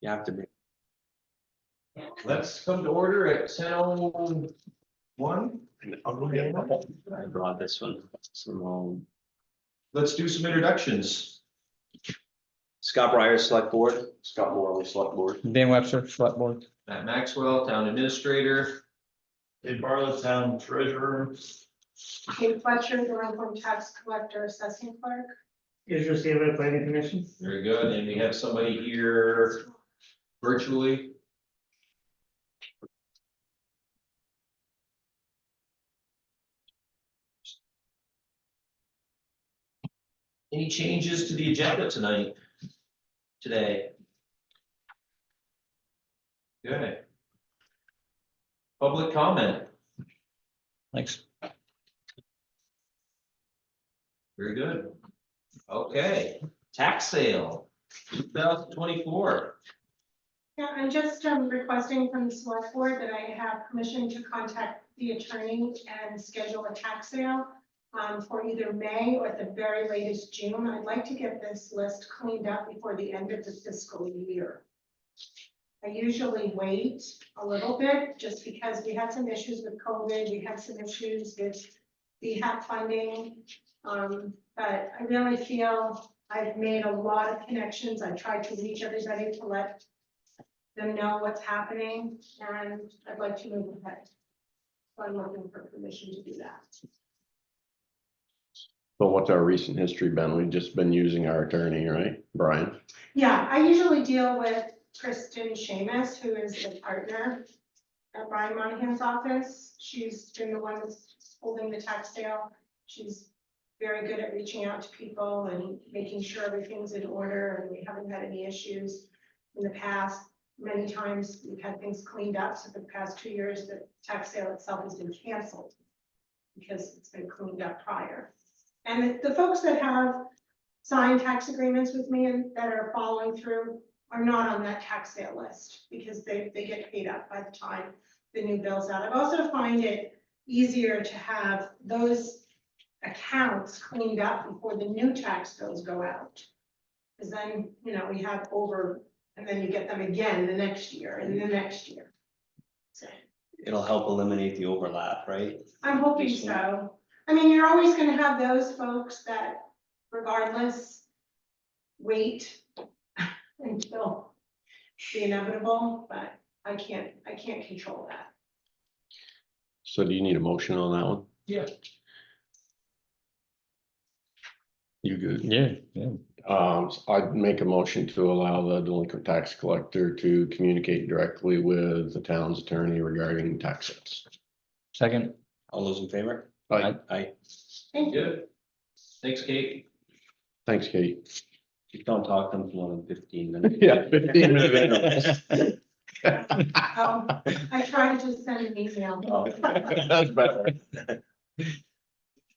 You have to be. Let's come to order at 10:01. I brought this one from home. Let's do some introductions. Scott Breyer, Select Board. Scott Morley, Select Board. Dan Webster, Select Board. Matt Maxwell, Town Administrator. Dave Barlett, Town Treasurer. Kate Fletcher, the Rutland Tax Collector Assessing Clerk. Israel Seaver, Planning Commission. Very good. And we have somebody here virtually. Any changes to the agenda tonight? Today? Good. Public comment. Thanks. Very good. Okay, tax sale, 2024. Yeah, I'm just requesting from the select board that I have permission to contact the attorney and schedule a tax sale for either May or at the very latest June. I'd like to get this list cleaned up before the end of the fiscal year. I usually wait a little bit just because we had some issues with COVID. We had some issues with VHAP funding. But I really feel I've made a lot of connections. I tried to reach everybody to let them know what's happening, and I'd like to move ahead. So I'm looking for permission to do that. So what's our recent history been? We've just been using our attorney, right? Brian? Yeah, I usually deal with Kristen Seamus, who is the partner at Brian Monahan's office. She's been the one that's holding the tax sale. She's very good at reaching out to people and making sure everything's in order, and we haven't had any issues in the past. Many times we've had things cleaned up, so for the past 2 years, the tax sale itself has been canceled because it's been cleaned up prior. And the folks that have signed tax agreements with me and that are following through are not on that tax sale list because they get paid up by the time the new bill's out. I've also find it easier to have those accounts cleaned up before the new tax bills go out. Because then, you know, we have over, and then you get them again the next year and the next year. So It'll help eliminate the overlap, right? I'm hoping so. I mean, you're always gonna have those folks that regardless wait until the inevitable, but I can't control that. So do you need a motion on that one? Yeah. You good? Yeah. So I'd make a motion to allow the delinquent tax collector to communicate directly with the town's attorney regarding tax sales. Second. All those in favor? Aye. Aye. Thank you. Good. Thanks, Kate. Thanks, Kate. You don't talk to them for more than 15 minutes. Yeah, 15 minutes. I try to just send an email. That's better.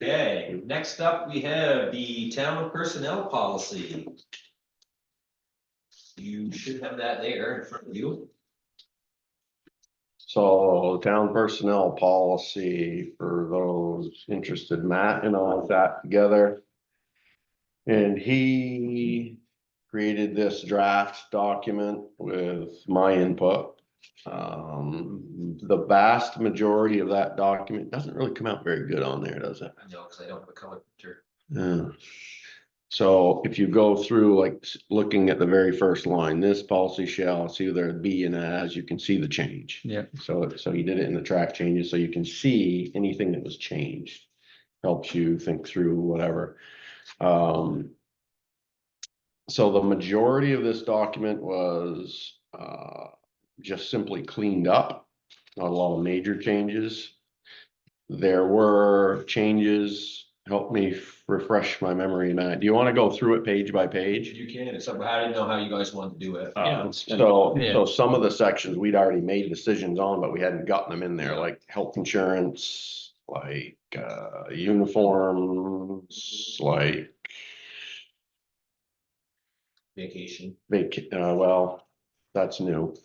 Okay, next up, we have the town personnel policy. You should have that there in front of you. So town personnel policy for those interested, Matt and I sat together. And he created this draft document with my input. The vast majority of that document doesn't really come out very good on there, does it? I know, because I don't have a color picture. Yeah. So if you go through, like, looking at the very first line, this policy shall, see there be and as, you can see the change. Yeah. So he did it in the track changes, so you can see anything that was changed. Helps you think through whatever. So the majority of this document was, just simply cleaned up, not a lot of major changes. There were changes, help me refresh my memory, Matt. Do you want to go through it page by page? You can, it's something, I didn't know how you guys wanted to do it. Yeah. So some of the sections we'd already made decisions on, but we hadn't gotten them in there, like health insurance, like uniforms, like Vacation, well, that's new.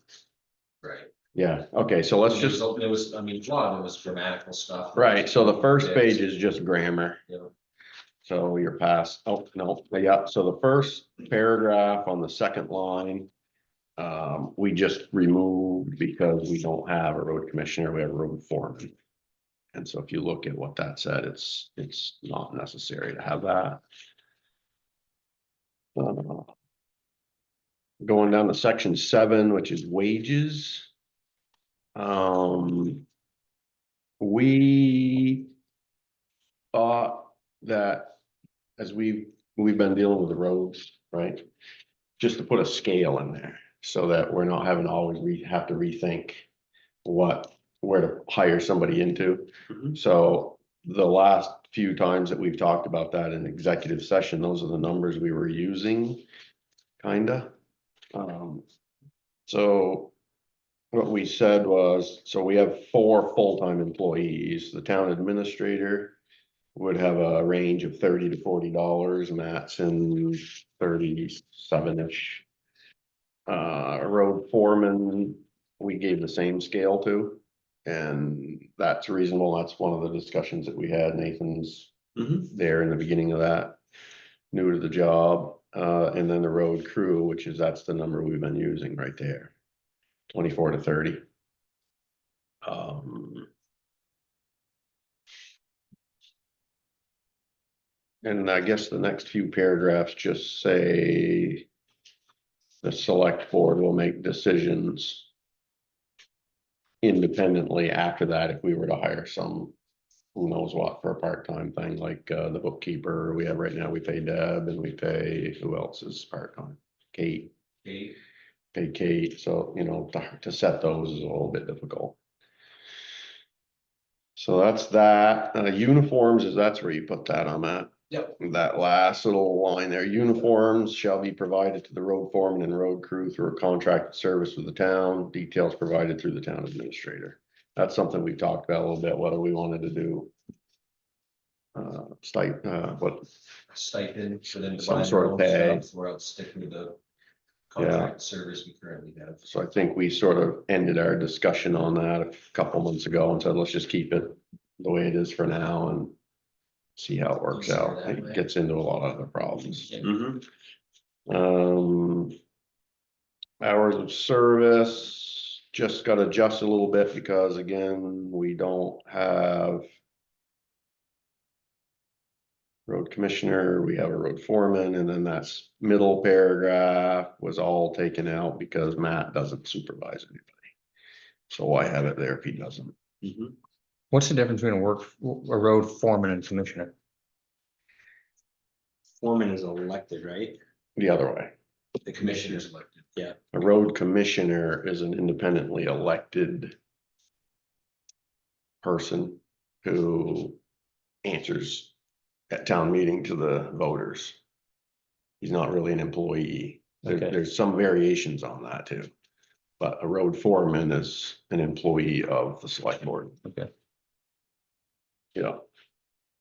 right. Yeah, okay, so let's just, It was, I mean, a lot of it was grammatical stuff. right, so the first page is just grammar. Yeah. So you're past, oh, no, yeah, so the first paragraph on the second line. We just removed because we don't have a road commissioner, we have a road foreman. And so if you look at what that said, it's not necessary to have that. Going down to section 7, which is wages. We thought that as we've been dealing with the roads, right? Just to put a scale in there so that we're not having to always have to rethink where to hire somebody into. Mhm. So the last few times that we've talked about that in executive session, those are the numbers we were using, kinda. So what we said was, so we have 4 full-time employees. The town administrator would have a range of $30 to $40. Matt's in 37-ish. Road foreman, we gave the same scale to, and that's reasonable. That's one of the discussions that we had. Nathan's Mhm. there in the beginning of that, new to the job. And then the road crew, that's the number we've been using right there, 24 to 30. And I guess the next few paragraphs just say the select board will make decisions independently after that if we were to hire some, who knows what, for a part-time thing, like the bookkeeper we have right now. We pay Deb, and we pay, who else is part-time? Kate. Okay, Pay Kate, so to set those is a little bit difficult. So that's that. Uniforms, that's where you put that on that. Yep. That last little line there, uniforms shall be provided to the road foreman and road crew through a contracted service with the town, details provided through the town administrator. That's something we talked about a little bit, whether we wanted to do. What, stipend for them to Some buy sort their of own pay. stuff, we're out sticking with the contract service we currently have. so I think we sort of ended our discussion on that a couple months ago and said, let's just keep it the way it is for now and see how it works Easier out. that It way. gets into a lot of other problems. Yeah. Mhm. Hours of service just got adjusted a little bit because again, we don't have road commissioner, we have a road foreman, and then that's middle paragraph was all taken out because Matt doesn't supervise anybody. So why have it there if he doesn't? Mhm. What's the difference between a road foreman and commissioner? Foreman is elected, right? The other way. The commissioner's elected. A road commissioner is an independently elected person who answers at town meeting to the voters. He's not really an employee. Okay. There's some variations on that too. But a road foreman is an employee of the select board. Okay. Yeah.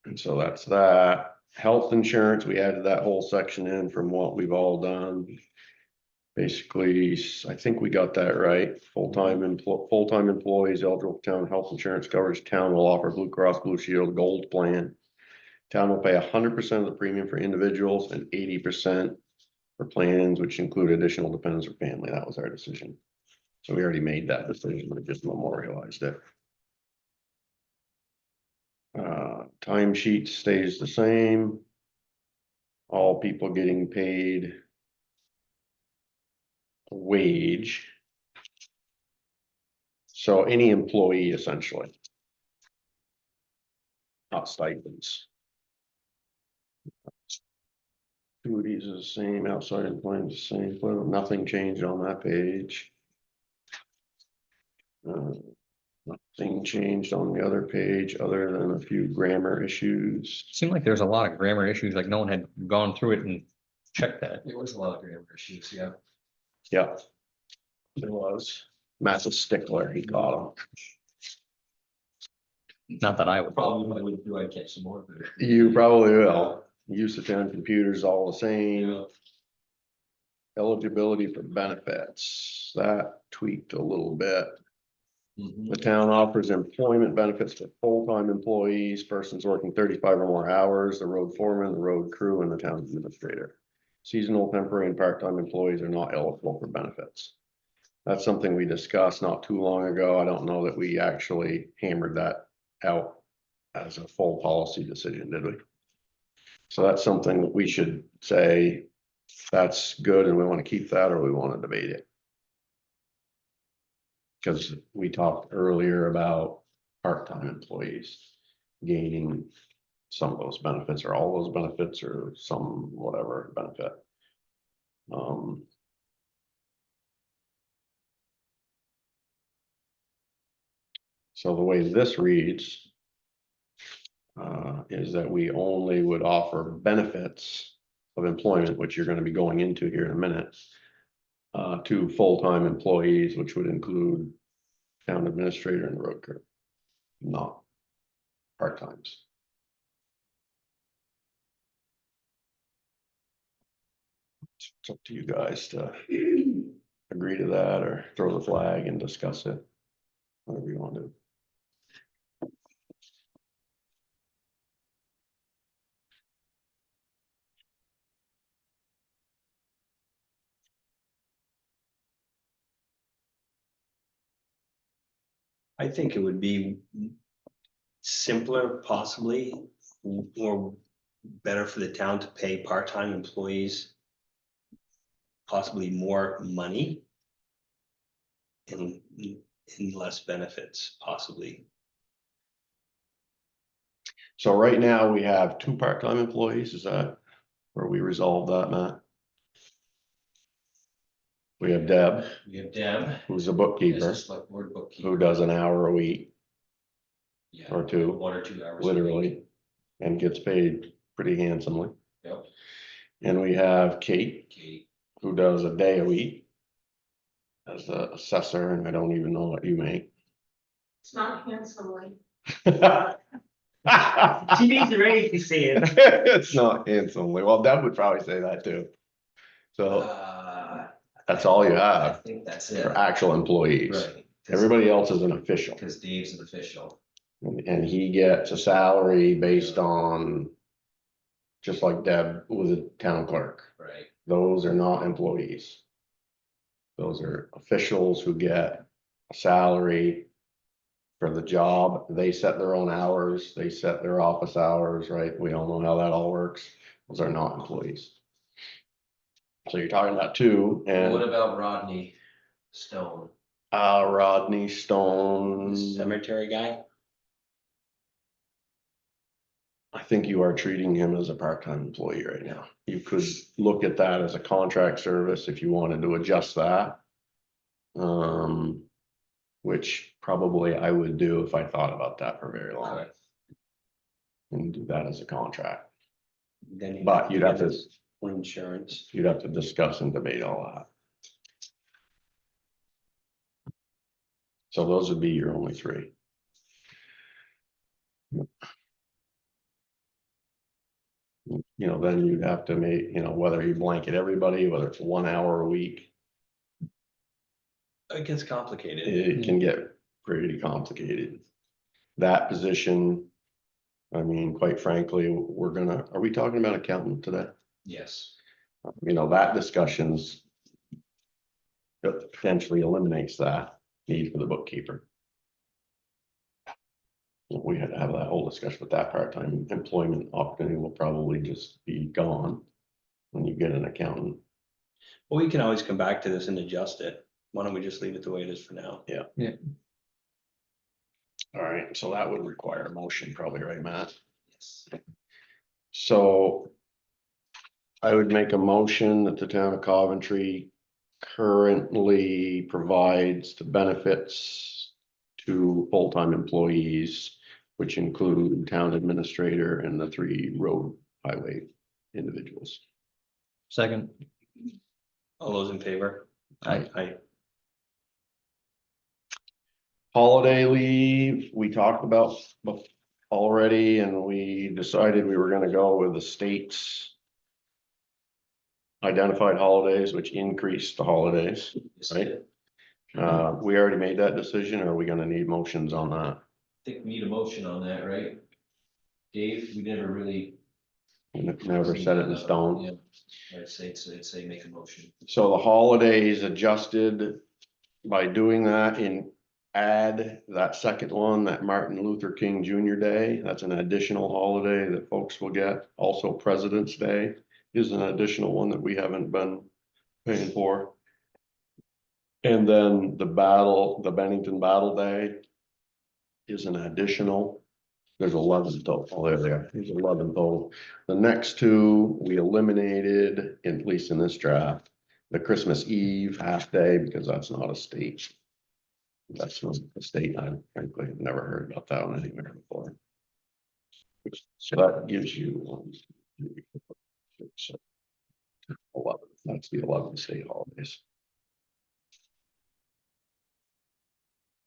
And so that's that. Health insurance, we added that whole section in from what we've all done. Basically, I think we got that right. Full-time employees eligible for town health insurance coverage. Town will offer Blue Cross Blue Shield Gold plan. Town will pay 100% of the premium for individuals and 80% for plans, which include additional dependents or family. That was our decision. So we already made that decision, we just memorialized it. Time sheet stays the same. All people getting paid a wage. So any employee essentially. Not stipends. Duties is the same, outside employment is the same, well, nothing changed on that page. Nothing changed on the other page other than a few grammar issues. Seemed like there's a lot of grammar issues, like no one had gone through it and checked that. There was a lot of grammar issues, yeah. Yeah. There was. Matt's a stickler, he caught Not that I would. Probably would do, I'd catch some more. But them. You probably will. Use of town computers all the same. Eligibility for benefits, that tweaked a little bit. Mhm. The town offers employment benefits for full-time employees, persons working 35 or more hours, the road foreman, the road crew, and the town administrator. Seasonal, temporary, and part-time employees are not eligible for benefits. That's something we discussed not too long ago. I don't know that we actually hammered that out as a full policy decision, did we? So that's something that we should say, that's good and we want to keep that, or we want to debate it. Because we talked earlier about part-time employees gaining some of those benefits or all those benefits or some whatever benefit. So the way this reads is that we only would offer benefits of employment, which you're going to be going into here in a minute, to full-time employees, which would include town administrator and road crew, not part-times. It's up to you guys to agree to that or throw the flag and discuss it, whatever you want to do. I think it would be simpler possibly, or better for the town to pay part-time employees possibly more money and less benefits possibly. So right now we have 2 part-time employees. Is that where we resolved that, Matt? We have Deb, We have Deb. who's a As bookkeeper, a select board bookkeeper. who does an hour a week Yeah, or 2, 1 or 2 hours. a week. literally, and gets paid pretty handsomely. Yep. And we have Kate, Kate. who does a day a week as an assessor, and I don't even know what you make. It's not handsomely. She needs a raise to see it. It's not handsomely. Well, Deb would probably say that too. So that's all you I have think that's it. for actual employees. Right. Everybody else is an official. Because Dave's an official. And he gets a salary based on, just like Deb was a town clerk. Right. Those are not employees. Those are officials who get a salary for the job. They set their own hours, they set their office hours, right? We all know how that all works. Those are not employees. So you're talking about 2, What and about Rodney Stone? Rodney Stone, Cemetery guy? I think you are treating him as a part-time employee right now. You could look at that as a contract service if you wanted to adjust that. Which probably I would do if I thought about that for very long. Okay. And do that as a contract. Then But you'd have to, for insurance. you'd have to discuss and debate all that. So those would be your only 3. You know, then you'd have to make, you know, whether you blanket everybody, whether it's 1 hour a week, It gets complicated. it can get pretty complicated. That position, I mean, quite frankly, are we talking about accountant today? Yes. You know, that discussions that potentially eliminates that need for the bookkeeper. We had to have that whole discussion with that part-time employment opportunity will probably just be gone when you get an accountant. Well, we can always come back to this and adjust it. Why don't we just leave it the way it is for now? Yeah. Yeah. All right, so that would require a motion probably, right, Matt? Yes. So I would make a motion that the town of Coventry currently provides the benefits to full-time employees, which include town administrator and the 3 road highway individuals. Second, All those in favor? Aye. Holiday leave, we talked about already, and we decided we were gonna go with the state's identified holidays, which increased the holidays, Yes, right? I We already made that decision, or are we gonna need motions on that? think we need a motion on that, right? Dave, we never really. Never set it in stone. Yeah. I'd say make a motion. So the holidays adjusted by doing that and add that second one, that Martin Luther King Jr. Day, that's an additional holiday that folks will get. Also President's Day is an additional one that we haven't been paying for. And then the Bennington Battle Day is an additional. There's 11 total. Oh, there's 11 total. The next two we eliminated, at least in this draft, the Christmas Eve half day, because that's not a state. That's not a state. I frankly have never heard about that one anywhere before. So that gives you 1, 2, 3, 4, 5, 6, 7, 11. That's the 11 state holidays.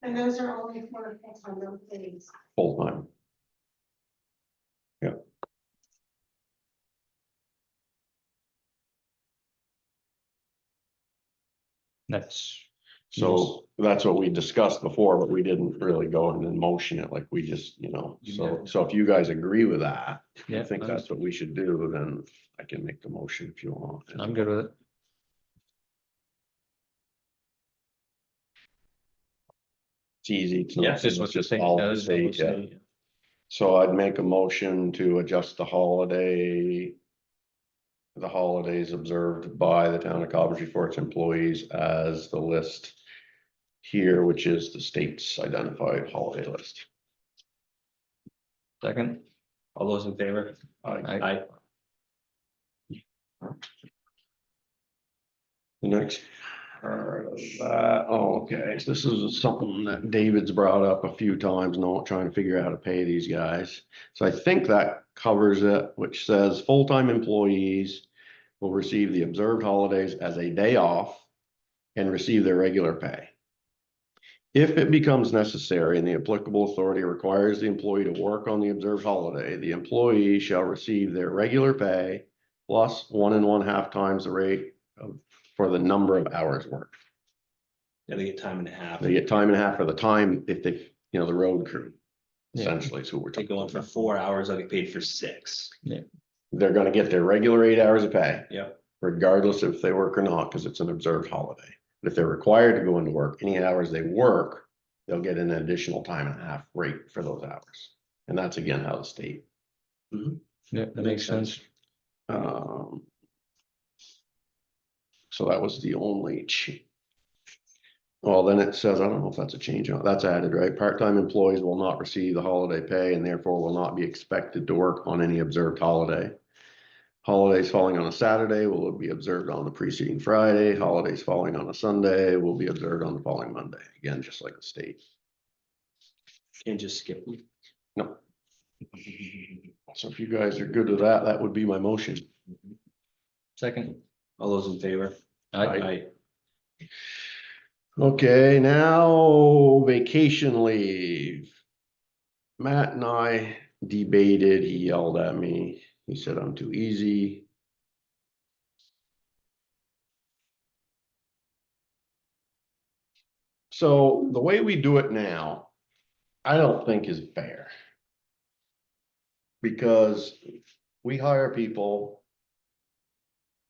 And those are only for full-time employees. Full time. Yeah. That's, So that's what we discussed before, but we didn't really go in and motion it like we just, so if you guys agree with that, I yeah, think that's what we should do, then I can make the motion if you want. I'm good with it. It's easy. It's Yeah, not, just what it's the just state all the does, state, yeah. So I'd make a motion to adjust the holidays observed by the town of Cobblestone for its employees as the list here, which is the state's identified holiday list. Second, All those in favor? I, The next part of that, okay, so this is something that David's brought up a few times, not trying to figure out how to pay these guys. So I think that covers it, which says full-time employees will receive the observed holidays as a day off and receive their regular pay. If it becomes necessary and the applicable authority requires the employee to work on the observed holiday, the employee shall receive their regular pay plus 1 1/2 times the rate for the number of hours worked. Yeah, they get time and a half. They get time and a half for the time if they, the road crew, Yeah. essentially is who we're They talking go in for about. 4 hours, they'll get paid for 6. They're gonna get their regular 8 hours of pay, Yep. regardless if they work or not, because it's an observed holiday. But if they're required to go into work, any hours they work, they'll get an additional time and a half rate for those hours. And that's again how the state. yeah, that makes sense. Um. So that was the only change. Well, then it says, I don't know if that's a change, that's added, right? Part-time employees will not receive the holiday pay and therefore will not be expected to work on any observed holiday. Holidays falling on a Saturday will be observed on the preceding Friday. Holidays falling on a Sunday will be observed on the following Monday. Again, just like the state. Can't just skip them. No. So if you guys are good with that, that would be my motion. Second, All those in favor? I, Okay, now vacation leave. Matt and I debated, he yelled at me, he said I'm too easy. So the way we do it now, I don't think is fair. Because we hire people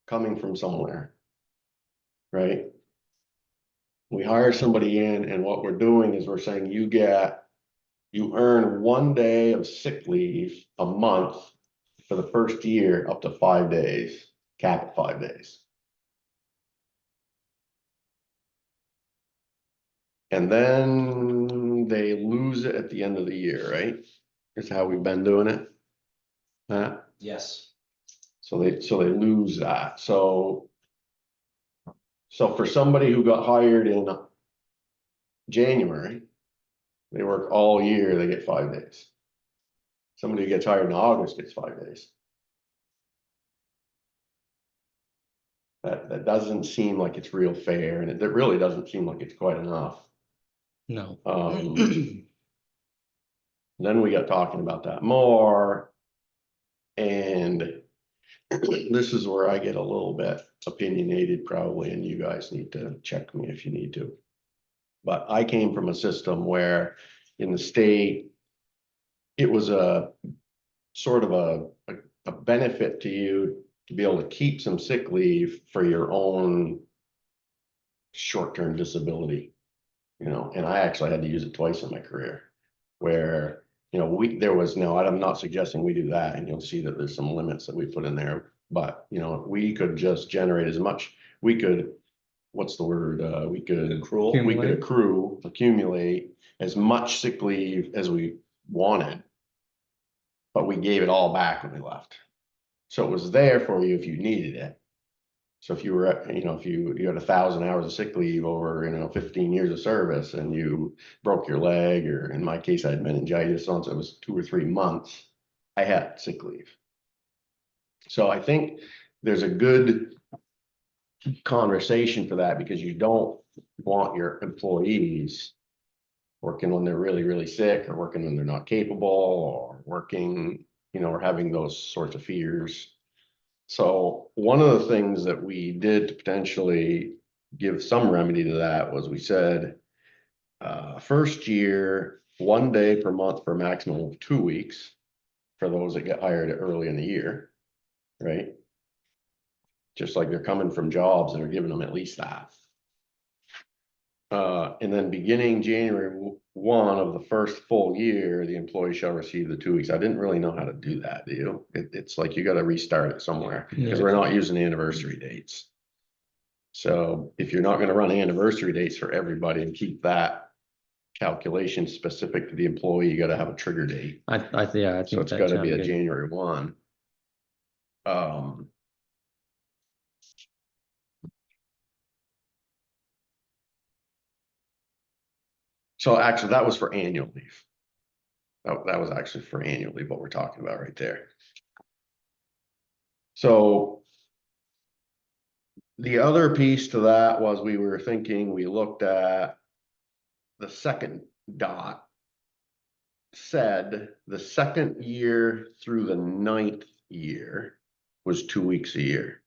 coming from somewhere, right? We hire somebody in and what we're doing is we're saying you earn 1 day of sick leave a month for the first year up to 5 days, cap at 5 days. And then they lose it at the end of the year, right? Is how we've been doing it. Yes. So they lose that. So for somebody who got hired in January, they work all year, they get 5 days. Somebody who gets hired in August gets 5 days. That doesn't seem like it's real fair, and it really doesn't seem like it's quite enough. no, Then we got talking about that more. And this is where I get a little bit opinionated probably, and you guys need to check me if you need to. But I came from a system where in the state, it was a sort of a benefit to you to be able to keep some sick leave for your own short-term disability You know, and I actually had to use it twice in my career. Where, you know, there was no, I'm not suggesting we do that, and you'll see that there's some limits that we put in there. But, you know, we could just generate as much, we could, what's the word, we could. Accrual. We could Accumulate. accumulate as much sick leave as we wanted. But we gave it all back when we left. So it was there for you if you needed it. So if you were, you know, if you had 1,000 hours of sick leave over, you know, 15 years of service and you broke your leg, or in my case, I had meningitis, so it was 2 or 3 months, I had sick leave. So I think there's a good conversation for that, because you don't want your employees working when they're really, really sick, or working when they're not capable, or working, you know, or having those sorts of fears. So one of the things that we did to potentially give some remedy to that was we said, first year, 1 day per month for a maximum of 2 weeks for those that get hired early in the year, right? Just like they're coming from jobs and are giving them at least that. And then beginning January 1 of the first full year, the employee shall receive the 2 weeks. I didn't really know how to do that, do you? It's like you got to restart it somewhere, because Yeah. we're not using anniversary dates. So if you're not going to run anniversary dates for everybody and keep that calculation specific to the employee, you got to have a trigger date. Yeah, I So think it's that got to sounds be a good. January 1. So actually, that was for annual leave. That was actually for annual leave, what we're talking about right there. So the other piece to that was we were thinking, we looked at the second dot, said the second year through the 9th year was 2 weeks a year.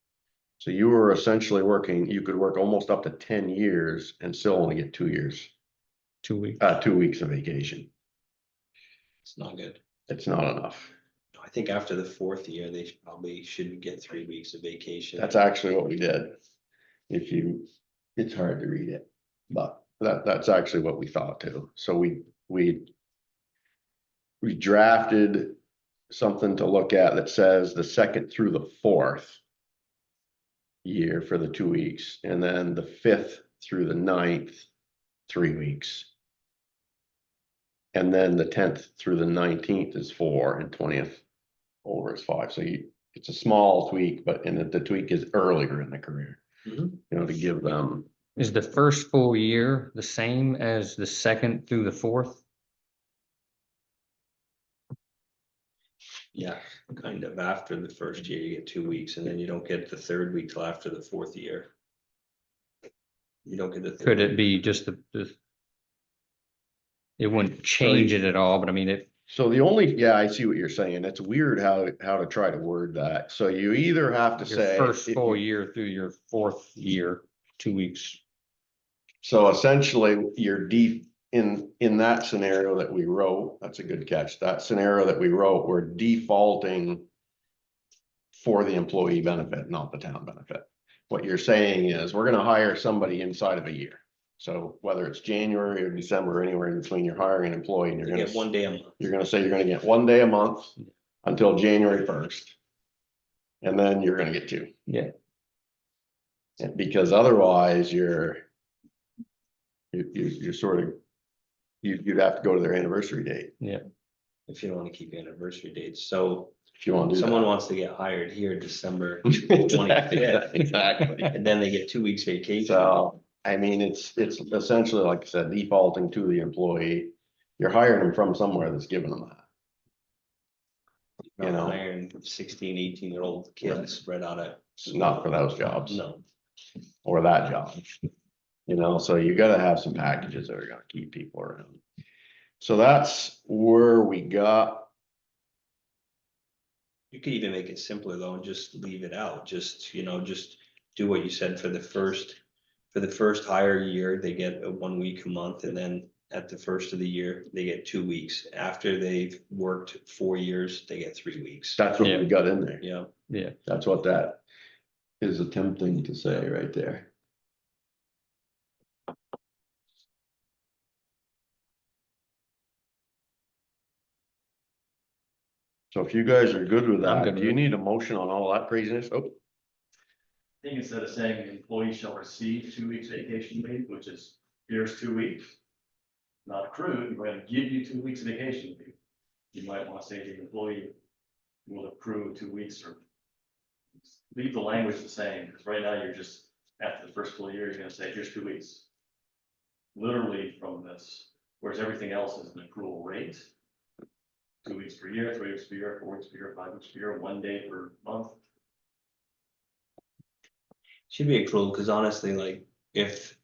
So you were essentially working, you could work almost up to 10 years and still only get 2 years, 2 weeks. 2 weeks of vacation. It's not good. It's not enough. I think after the 4th year, they probably should get 3 weeks of vacation. That's actually what we did. It's hard to read it, but that's actually what we thought too. So we drafted something to look at that says the 2nd through the 4th year for the 2 weeks, and then the 5th through the 9th, 3 weeks. And then the 10th through the 19th is 4, and 20th over is 5. So it's a small tweak, but the tweak is earlier in the career. Mhm. You know, to give them. Is the first full year the same as the 2nd through the 4th? Yeah, kind of. After the first year, you get 2 weeks, and then you don't get the 3rd week till after the 4th year. You don't get the. Could it be just it wouldn't change it at all, but I mean, So yeah, I see what you're saying. It's weird how to try to word that. So you either have to your say. first full year through your 4th year, 2 weeks. So essentially, you're deep in that scenario that we wrote. That's a good catch. That scenario that we wrote, we're defaulting for the employee benefit, not the town benefit. What you're saying is we're going to hire somebody inside of a year. So whether it's January or December, anywhere in between, you're hiring an employee, and You get 1 day a month. you're going to say you're going to get 1 day a month until January 1st. And then you're going to get 2. Yeah. And because otherwise you're sort of, you'd have to go to their anniversary date. Yeah. If you don't want to keep anniversary dates. So If you want to do someone that. wants to get hired here December Exactly, 25th, exactly. and then they get 2 weeks vacation. So, I mean, it's essentially, like I said, defaulting to the employee. You're hiring them from somewhere that's giving them that. Not you know. hiring 16, 18-year-old kids spread out of. Not for those jobs. No. Or that job. You know, so you gotta have some packages that are gonna keep people around. So that's where we got. You could even make it simpler though, and just leave it out, just do what you said for the first hire year, they get 1 week a month, and then at the first of the year, they get 2 weeks. After they've worked 4 years, they get 3 weeks. That's what we got in there. Yeah. Yeah. That's what that is attempting to say right there. So if you guys are good with I'm that, good do with you it. need a motion on all that craziness? Oh, I think instead of saying the employee shall receive 2 weeks vacation leave, which is, here's 2 weeks. Not accrued, we're gonna give you 2 weeks vacation leave. You might wanna say the employee will accrue 2 weeks or. Leave the language the same, because right now you're just, after the first full year, you're gonna say, here's 2 weeks. Literally from this, whereas everything else is an accrual rate. 2 weeks per year, 3 weeks per year, 4 weeks per year, 5 weeks per year, 1 day per month. Should be accrual, because honestly, like, if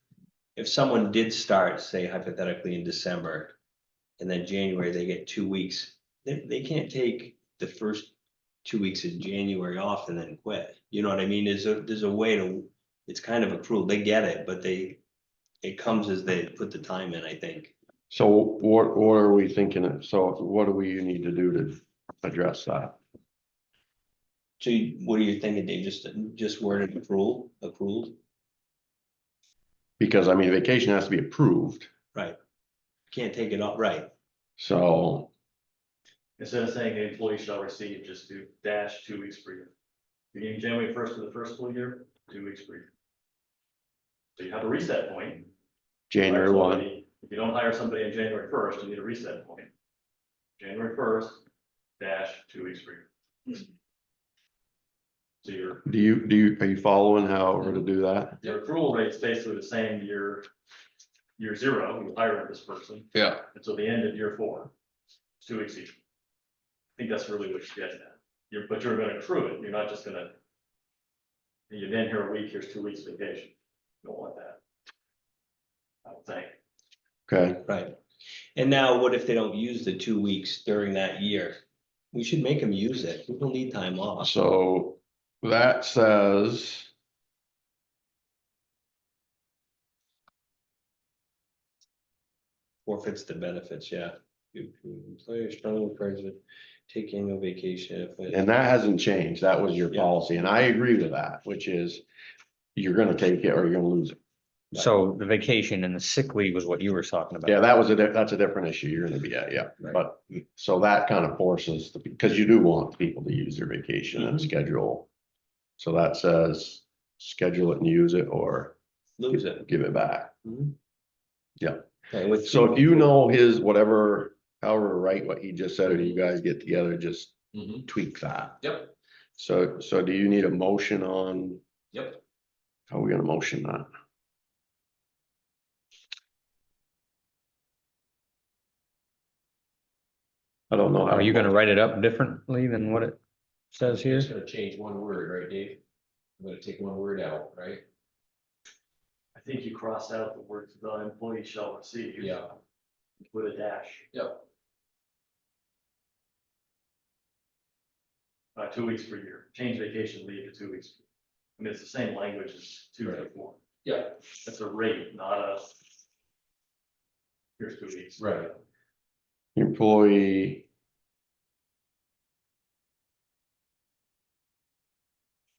someone did start, say hypothetically in December, and then January, they get 2 weeks, they can't take the first 2 weeks of January off and then quit. You know what I mean? There's a way to, it's kind of accrual. They get it, but it comes as they put the time in, I think. so what are we thinking? So what do we need to do to address that? So what are you thinking, Dave? Just worded accrual, Because I mean, vacation has to be approved, right? Can't take it off, right? so. Instead of saying the employee shall receive, just do dash 2 weeks per year. Beginning January 1st of the first full year, 2 weeks per year. So you have a reset point. January Hire 1, somebody- If you don't hire somebody on January 1st, you need a reset point. January 1st, dash 2 weeks per year. So your are you following how we're to do that? accrual rate's basically the same year zero, you hire this person, Yeah. until the end of year 4. It's 2 weeks each. I think that's really what you're getting at. But you're gonna accrue it, you're not just gonna. You're then here a week, here's 2 weeks vacation. You don't want that. I don't think. Okay, Right. And now what if they don't use the 2 weeks during that year? We should make them use it. People need time off. so that says. Forfeits the benefits, yeah. Employer strongly encourages take annual vacation. And that hasn't changed. That was your Yeah. policy, and I agree with that, which is you're gonna take it or you're gonna lose it. So the vacation and the sick leave was what you were talking about. Yeah, that's a different issue you're gonna be at, yeah, Right. but, so that kind of forces, because you do want people to use their vacation and schedule. So that says, schedule it and use it, or Lose it. give it back. Mhm. Yeah. Okay, with. So if you know his whatever, however, right, what he just said, or you guys get together, just tweak that. Yep, So do you need a motion on, yep. how are we gonna motion that? I don't know. how Are to you gonna motion. write it up differently than what it says You're here? just gonna change one word, right, Dave? I'm gonna take one word out, right? I think you cross out the words the employee shall receive. Yeah. With a dash. Yep. 2 weeks per year, change vacation leave to 2 weeks. I mean, it's the same language as 2 through 4. Yeah, That's a rate, not a. Here's 2 weeks. right. Employee.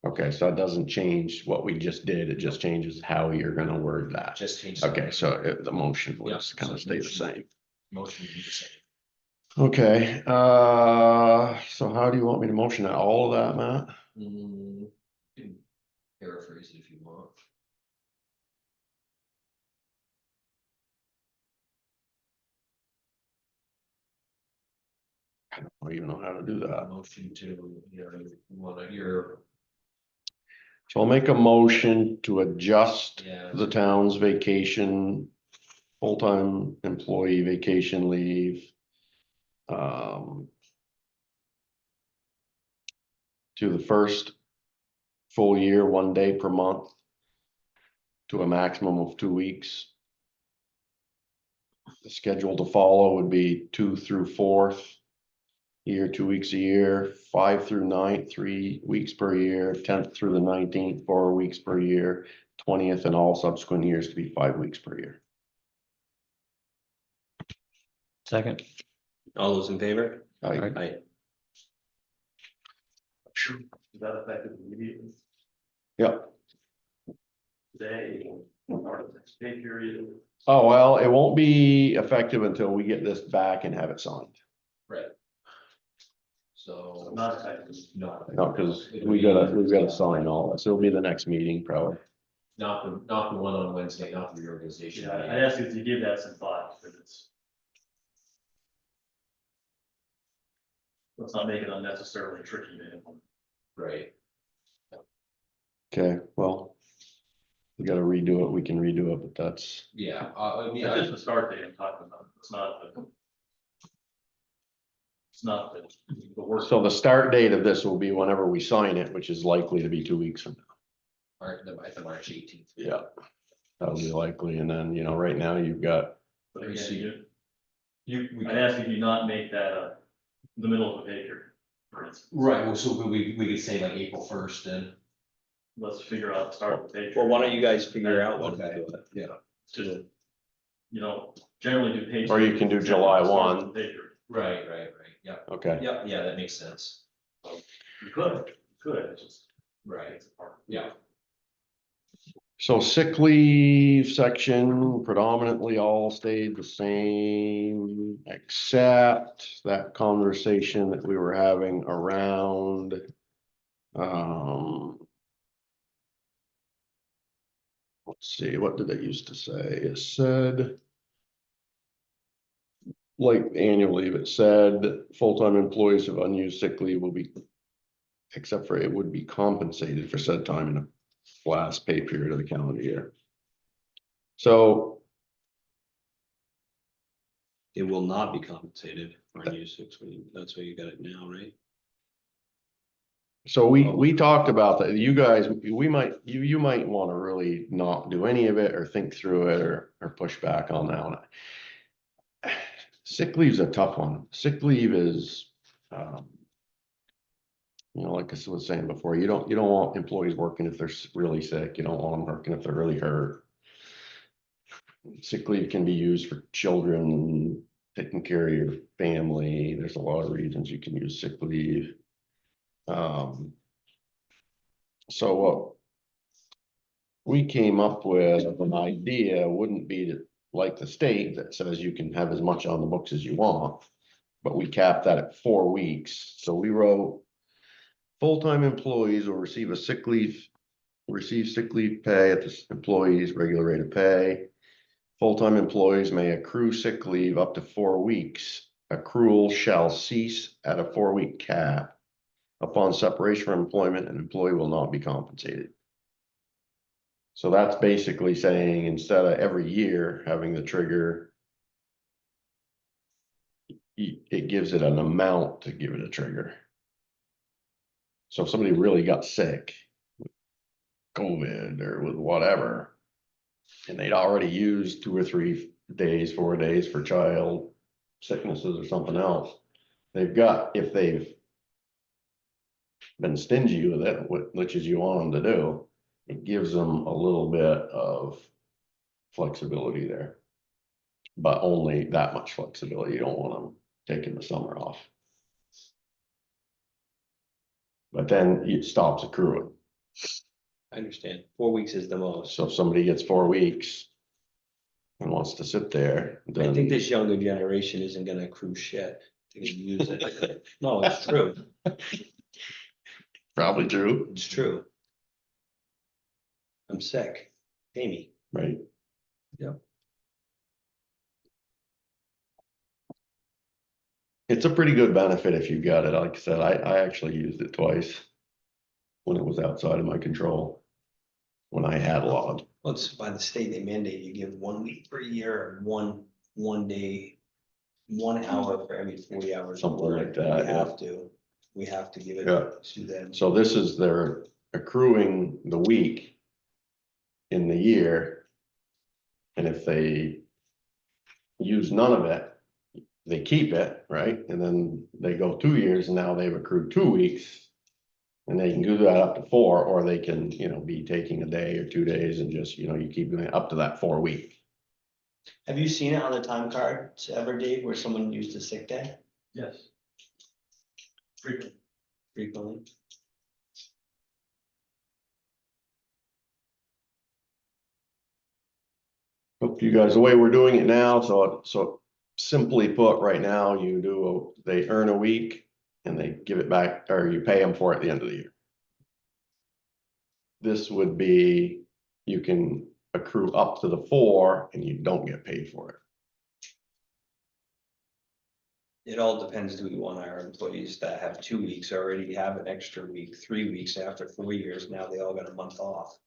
Okay, so it doesn't change what we just did, it just changes how you're gonna word that. Just change. Okay, so the motion would Yeah, kind of so stay the motion. same. Motion would be the same. Okay, so how do you want me to motion that? All of that, Matt? You can paraphrase it if you want. I don't even know how to do that. Motion to, your, So I'll make a motion to adjust yeah. the town's vacation, full-time employee vacation leave. To the first full year, 1 day per month. To a maximum of 2 weeks. The schedule to follow would be 2 through 4th. Year, 2 weeks a year, 5 through 9th, 3 weeks per year, 10th through the 19th, 4 weeks per year, 20th and all subsequent years to be 5 weeks per year. Second, All those in favor? Aye. Aye. Is that effective immediately? Yep. Today, or the next pay period? Oh, well, it won't be effective until we get this back and have it signed. Right. So. Not effective. No. No, because we've gotta sign all this. It'll be the next meeting probably. Not the one on Wednesday, not the reorganization. Yeah, meeting. I asked you to give that some thought, because it's. Let's not make it unnecessarily tricky to implement. Right. Okay, well. We gotta redo it, we can redo it, but that's, Yeah, I mean, That's just the start date I'm talking about, it's not the. It's not the work. so the start date of this will be whenever we sign it, which is likely to be 2 weeks from now. at the March 18th. Yeah. That'll be likely, and then, right now you've got, But again, Receipt. We I asked you not make that the middle of the pay period, for instance. Right, well, so we could say like April 1st then. Let's figure out, start with the pay period. Well, why don't you guys figure out what to Okay. do it? Yeah. It's just, generally do pay. Or you can do July Start 1. with pay period. Right, yeah, okay, yeah, that makes sense. You could, it's just. Right, it's a part. yeah, so sick leave section predominantly all stayed the same, except that conversation that we were having around. Let's see, what did it used to say? It said. Like annual leave, it said full-time employees of unused sick leave will be. Except for it would be compensated for said time in the last pay period of the calendar year. So, It will not be compensated for unused 6 week. That's why you got it now, right? so we talked about that, you guys, you might wanna really not do any of it or think through it or push back on that one. Sick leave's a tough one. Sick leave is, like I was saying before, you don't want employees working if they're really sick. You don't want them working if they're really hurt. Sick leave can be used for children, taking care of your family. There's a lot of reasons you can use sick leave. So what we came up with an idea wouldn't be to, like the state that says you can have as much on the books as you want, but we capped that at 4 weeks. So we wrote, full-time employees will receive sick leave pay at the employee's regular rate of pay. Full-time employees may accrue sick leave up to 4 weeks. Accrual shall cease at a 4-week cap. Upon separation from employment, an employee will not be compensated. So that's basically saying instead of every year having the trigger, it gives it an amount to give it a trigger. So if somebody really got sick, COVID or with whatever, and they'd already used 2 or 3 days, 4 days for child sicknesses or something else, if they've been stingy with it, which is you want them to do, it gives them a little bit of flexibility there. But only that much flexibility. You don't want them taking the summer off. But then it stops accruing. I understand. 4 weeks is the most. So if somebody gets 4 weeks and wants to sit there, I then think this younger generation isn't gonna accrue shit. They're gonna use it. No, it's true. probably true, It's true. I'm sick. Pay me. right? Yep. It's a pretty good benefit if you've got it. Like I said, I actually used it twice when it was outside of my control, when I had logged. Well, it's by the state, they mandate you give 1 week per year and one day, 1 hour for every 40 hours. of Something work. like that, yeah. We have to give it Yeah. to them. So this is their accruing the week in the year. And if they use none of it, they keep it, right? And then they go 2 years and now they've accrued 2 weeks. And they can do that up to 4, or they can, be taking a day or 2 days and just, you keep doing it up to that 4 week. Have you seen it on the time card ever, Dave, where someone used a sick day Yes. Frequently. frequently? Hope you guys, the way we're doing it now, so simply put, right now, they earn a week and they give it back, or you pay them for it at the end of the year. This would be, you can accrue up to the 4 and you don't get paid for it. It all depends, do we want our employees that have 2 weeks already have an extra week, 3 weeks after 4 years, now they all got a month off.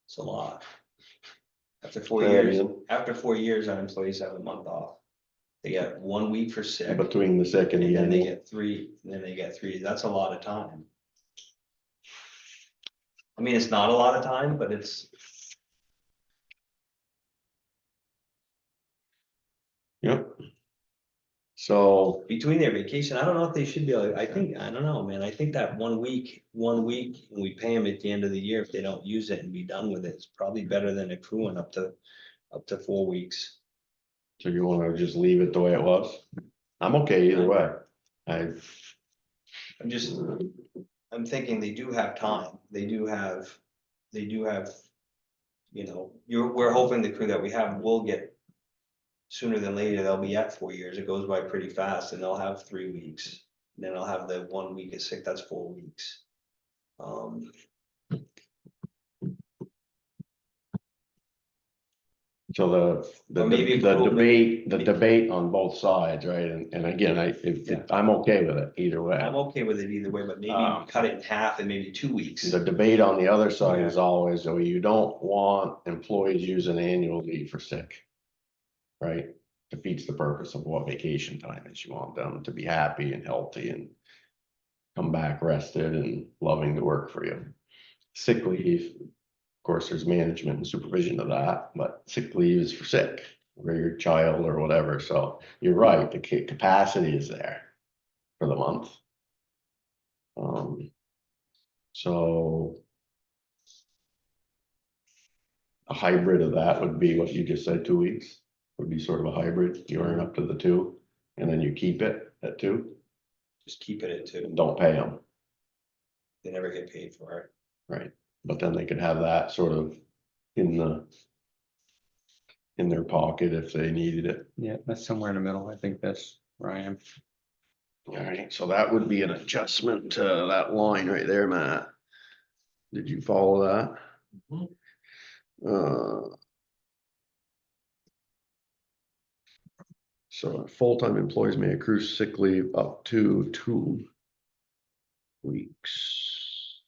It's a lot. After 4 years, after 4 years, our employees have a month off. They get 1 week for sick, Between the sick and and the then they annual. get 3, and then they get 3, that's a lot of time. I mean, it's not a lot of time, but it's, Yep. So, between their vacation, I don't know if they should be able, I think, I don't know, man, I think that 1 week, and we pay them at the end of the year if they don't use it and be done with it, it's probably better than accruing up to 4 weeks. so you wanna just leave it the way it was? I'm okay either way. I'm thinking they do have time, they do have, you know, we're hoping the crew that we have will get. Sooner than later, they'll be at 4 years, it goes by pretty fast, and they'll have 3 weeks, and then I'll have the 1 week of sick, that's 4 weeks. So Or maybe the accrue- debate on both sides, right? And again, I'm okay with it either way. I'm okay with it either way, but maybe cut it in half and maybe 2 weeks. The debate on the other side is always, oh, you don't want employees using annual leave for sick. Right? Defeats the purpose of what vacation time is. You want them to be happy and healthy and come back rested and loving to work for you. Sick leave, of course, there's management and supervision of that, but sick leave is for sick, or your child or whatever. So you're right, the capacity is there for the month. So a hybrid of that would be what you just said, 2 weeks, would be sort of a hybrid. You earn up to the 2, and then you keep it at 2, Just keep it at 2, and don't pay them. they never get paid for it. Right, but then they could have that sort of in their pocket if they needed it. Yeah, that's somewhere in the middle. I think that's where I am. All right, so that would be an adjustment to that line right there, Matt. Did you follow that? So full-time employees may accrue sick leave up to 2 weeks.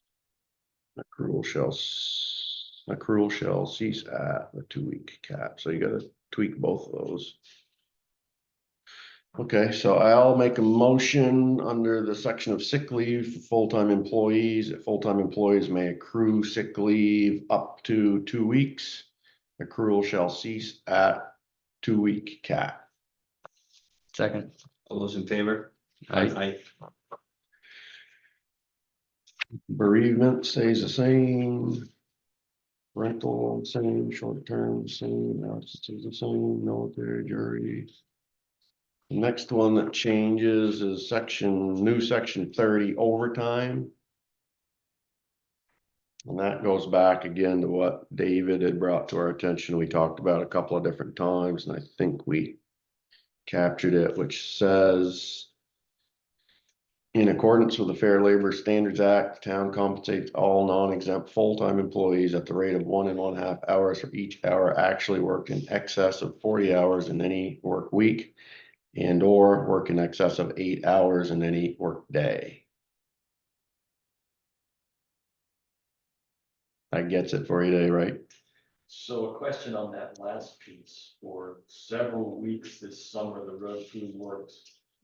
Accrual shall cease at the 2-week cap, so you gotta tweak both of those. Okay, so I'll make a motion under the section of sick leave for full-time employees. That full-time employees may accrue sick leave up to 2 weeks. Accrual shall cease at 2-week cap. Second. All those in favor? I Bereavement stays the same. Rental, same, short term, same, stays the same, military, jury. The next one that changes is new section 30 overtime. And that goes back again to what David had brought to our attention. We talked about a couple of different times, and I think we captured it, which says, in accordance with the Fair Labor Standards Act, the town compensates all non-exempt full-time employees at the rate of 1 1/2 hours for each hour actually worked in excess of 40 hours in any work week, and or work in excess of 8 hours in any work day. That gets it for you today, right? So a question on that last piece, for several weeks this summer, the road crew worked,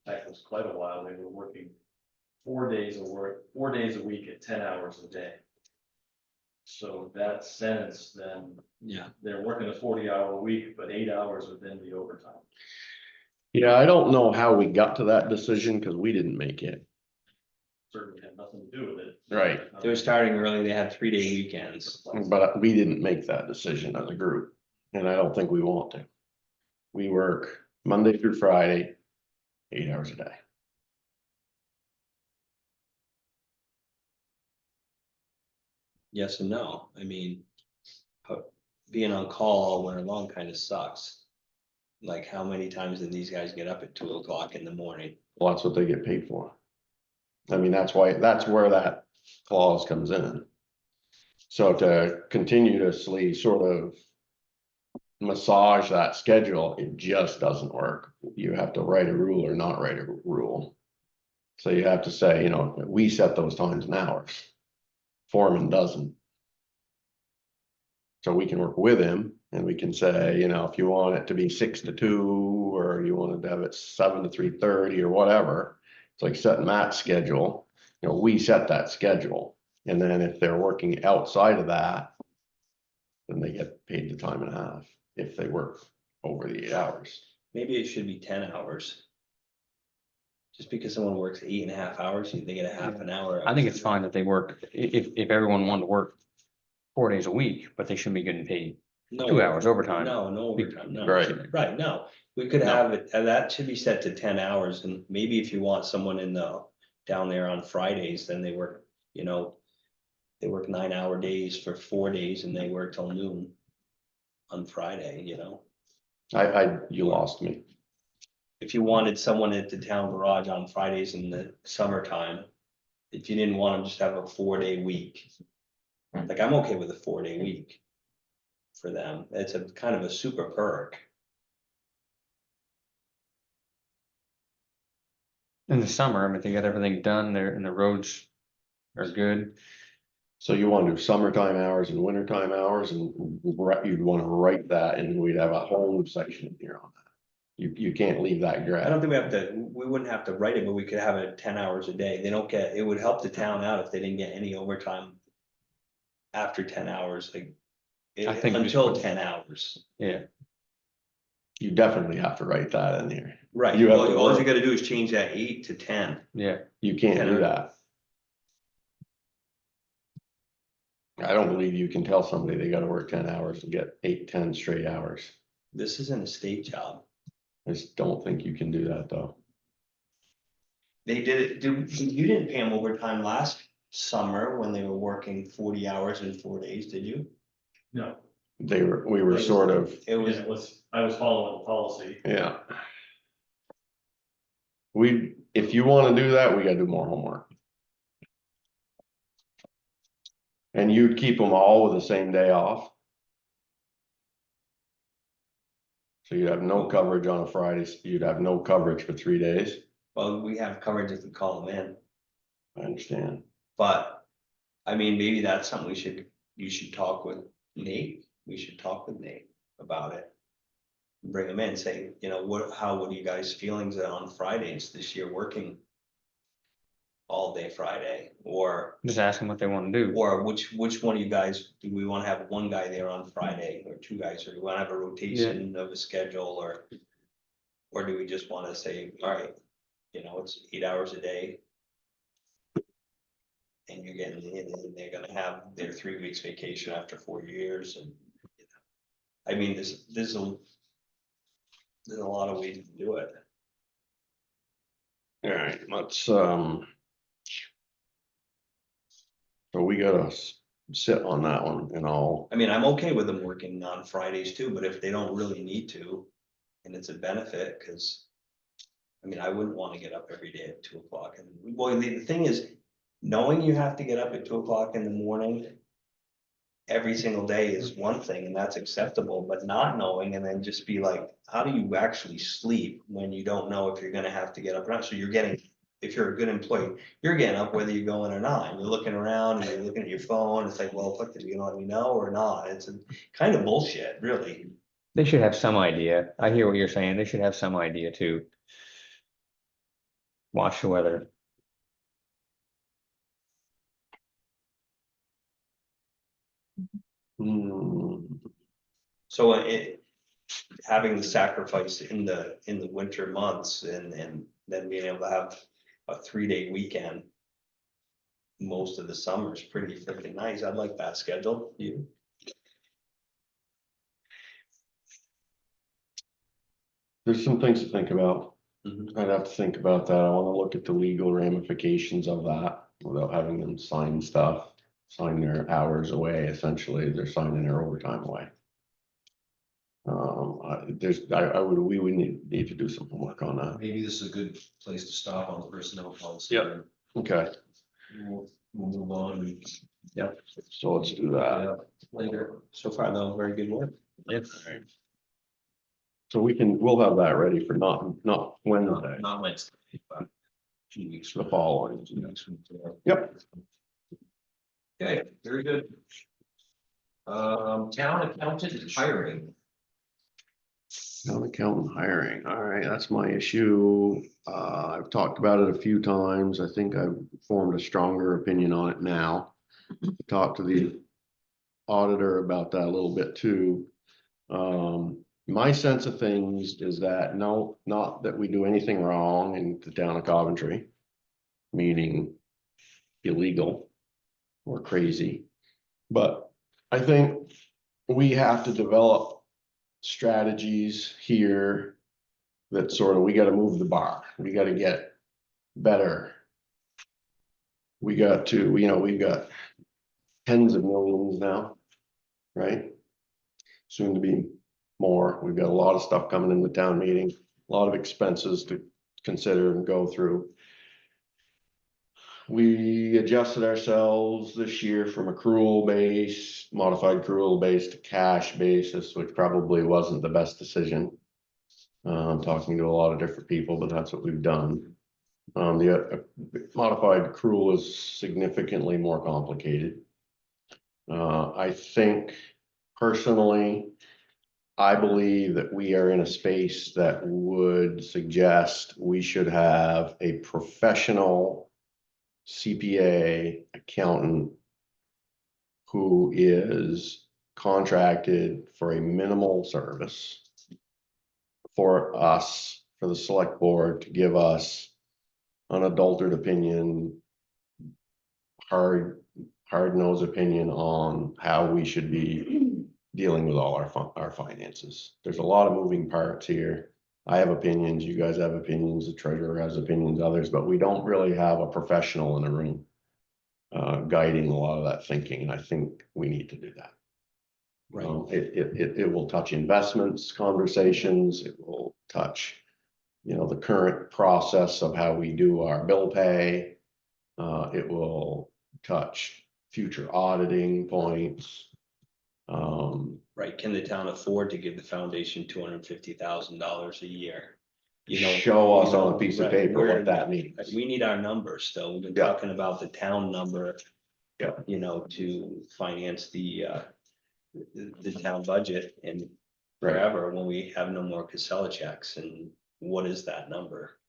in fact, it was quite a while, they were working 4 days of work, 4 days a week at 10 hours a day. So that sentence, then Yeah. they're working a 40-hour week, but 8 hours would then be overtime. Yeah, I don't know how we got to that decision because we didn't make it. Certainly had nothing to do with it. Right. They were starting early, they had 3-day weekends. But we didn't make that decision as a group, and I don't think we want to. We work Monday through Friday, 8 hours a day. Yes and no, I mean, being on call all winter long kind of sucks. Like, how many times did these guys get up at 2 o'clock in the morning? Well, that's what they get paid for. I mean, that's where that clause comes in. So to continuously sort of massage that schedule, it just doesn't work. You have to write a rule or not write a rule. So you have to say, you know, we set those times and hours. Foreman doesn't. So we can work with him and we can say, you know, if you want it to be 6 to 2, or you wanted to have it 7 to 3:30 or whatever. It's like setting that schedule, you know, we set that schedule. And then if they're working outside of that, then they get paid the time and a half if they work over the 8 hours. Maybe it should be 10 hours. Just because someone works 8.5 hours, they get a half an hour. I think it's fine that they work, if everyone wanted to work 4 days a week, but they shouldn't be getting paid No, 2 hours overtime. No, no overtime, no. Right. Right, no. We could No. have it, that should be set to 10 hours, and maybe if you want someone down there on Fridays, then they work, you know. They work 9-hour days for 4 days and they work till noon on Friday, you know. You lost me. If you wanted someone at the town garage on Fridays in the summertime, if you didn't want them just have a 4-day week. Like, I'm okay with a 4-day week for them. It's a kind of a super perk. In the summer, I mean, they got everything done there and the roads are good. So you want to do summertime hours and wintertime hours, and you'd want to write that, and we'd have a whole section in here on that. You can't leave that I graph. don't think we wouldn't have to write it, but we could have it 10 hours a day. They don't get, it would help the town out if they didn't get any overtime after 10 hours, like, I think we until should- 10 hours. Yeah, You definitely have to write that in here. Right, You have to all you work. gotta do is change that 8 to 10. yeah. You can't 10 do or- that. I don't believe you can tell somebody they gotta work 10 hours and get 8, 10 straight hours. This isn't a state job. I just don't think you can do that, though. They did it, you didn't pay them overtime last summer when they were working 40 hours in 4 days, did you? No, We were sort of, It was, I was following the policy. yeah. If you wanna do that, we gotta do more homework. And you'd keep them all with the same day off. So you'd have no coverage on a Friday, you'd have no coverage for 3 days. well, we have coverage if we call them in, I understand. but. I mean, maybe that's something you should talk with Nate, we should talk with Nate about it. Bring them in, say, you know, what are you guys' feelings on Fridays this year, working all day Friday, or Just ask them what they want to do. or which one of you guys, do we wanna have one guy there on Friday, or 2 guys, or do we wanna have a rotation of a schedule, or? Or do we just wanna say, alright, you know, it's 8 hours a day. And you're getting, and they're gonna have their 3 weeks vacation after 4 years, and. You know, I mean, there's a lot of ways to do it. Alright, let's, so we gotta sit on that one and all. I mean, I'm okay with them working on Fridays too, but if they don't really need to, and it's a benefit, cause. I mean, I wouldn't wanna get up every day at 2 o'clock, and, well, the thing is, knowing you have to get up at 2 o'clock in the morning. Every single day is one thing, and that's acceptable, but not knowing, and then just be like, how do you actually sleep when you don't know if you're gonna have to get up or not? So you're getting, if you're a good employee, you're getting up whether you're going or not, and you're looking around and you're looking at your phone, it's like, well, fuck, you let me know or not? It's a kind of bullshit, really. They should have some idea. I hear what you're saying. They should have some idea too. Watch the weather. So having the sacrifice in the winter months and then being able to have a 3-day weekend. Most of the summer is pretty freaking nice. I'd like that schedule. You, There's some things to think about. Mhm. I'd have to think about that. I wanna look at the legal ramifications of that without having them sign stuff. Sign their hours away, essentially, they're signing their overtime away. We would need to do some homework on that. Maybe this is a good place to stop on the personnel policy. Yep. Okay, We'll move on. so let's do that. Later. So far, though, very good work. So we'll have that ready for not Wednesday, Not Wednesday, but 2 weeks. the following. 2 weeks from today. Yep. Okay, very good. Town accountant hiring. Town accountant hiring, all right, that's my issue. I've talked about it a few times. I think I've formed a stronger opinion on it now. Talked to the auditor about that a little bit too. My sense of things is that no, not that we do anything wrong in the town of Coventry, meaning illegal or crazy. But I think we have to develop strategies here that sort of, we gotta move the bar, we gotta get better. We got to, we've got tens of millions now, right? Soon to be more. We've got a lot of stuff coming in the town meeting, a lot of expenses to consider and go through. We adjusted ourselves this year from accrual base, modified accrual base to cash basis, which probably wasn't the best decision. I'm talking to a lot of different people, but that's what we've done. The modified accrual is significantly more complicated. I think personally, I believe that we are in a space that would suggest we should have a professional CPA accountant who is contracted for a minimal service for us, for the select board to give us unadulterated opinion, hard-nosed opinion on how we should be dealing with all our finances. There's a lot of moving parts here. I have opinions, you guys have opinions, the treasurer has opinions, others, but we don't really have a professional in the room guiding a lot of that thinking, and I think we need to do that. Right. It will touch investments, conversations, it will touch, the current process of how we do our bill pay. It will touch future auditing points. Right, can the town afford to give the foundation $250,000 a year? Show us on a piece of right, paper we're- what that means. We need our numbers still, we've been Yeah. talking about the town number. Yeah. To finance the town budget and Right. forever, when we have no more Casella checks, and what is that number?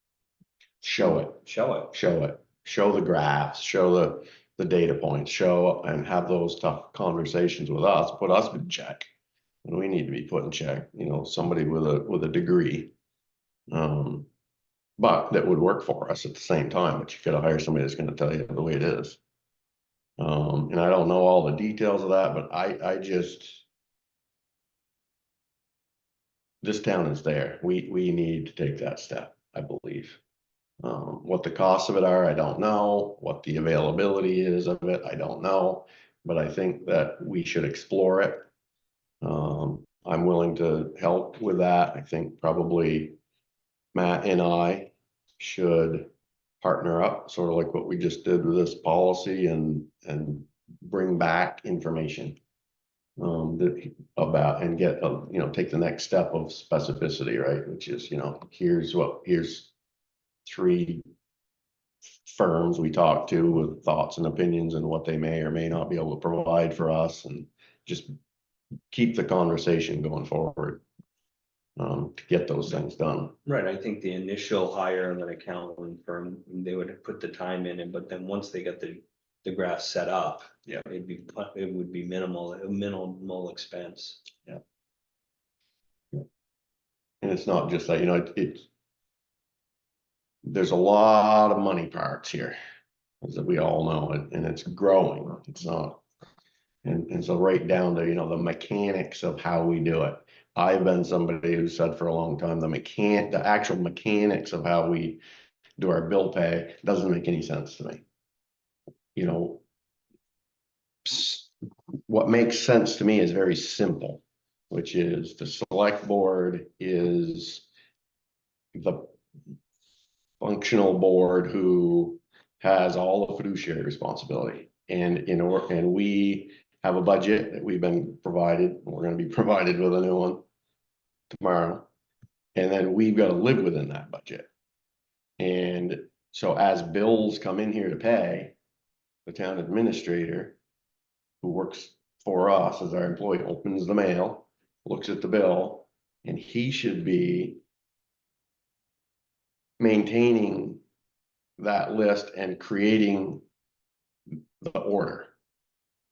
Show it. Show the graphs, show the data points, show and have those tough conversations with us, put us in check. And we need to be put in check, somebody with a degree. But that would work for us at the same time, but you gotta hire somebody that's gonna tell you the way it is. And I don't know all the details of that, but I just. This town is there. We need to take that step, I believe. What the costs of it are, I don't know. What the availability is of it, I don't know. But I think that we should explore it. I'm willing to help with that. I think probably Matt and I should partner up, sort of like what we just did with this policy, and bring back information about, and get, take the next step of specificity, right? Which is, here's 3 firms we talk to with thoughts and opinions and what they may or may not be able to provide for us, and just keep the conversation going forward to get those things done. Right, I think the initial hire of an accounting firm, they would put the time in, but then once they got the graph set up. Yeah. It would be minimal expense. Yeah. And it's not just that, there's a lot of money parts here, as we all know, and it's growing, it's not. And so right down to, the mechanics of how we do it. I've been somebody who said for a long time, the actual mechanics of how we do our bill pay doesn't make any sense to me. What makes sense to me is very simple, which is the select board is the functional board who has all the fiduciary responsibility. And and we have a budget that we've been provided, we're gonna be provided with a new one tomorrow. And then we've got to live within that budget. And so as bills come in here to pay, the town administrator who works for us as our employee opens the mail, looks at the bill, and he should be maintaining that list and creating the order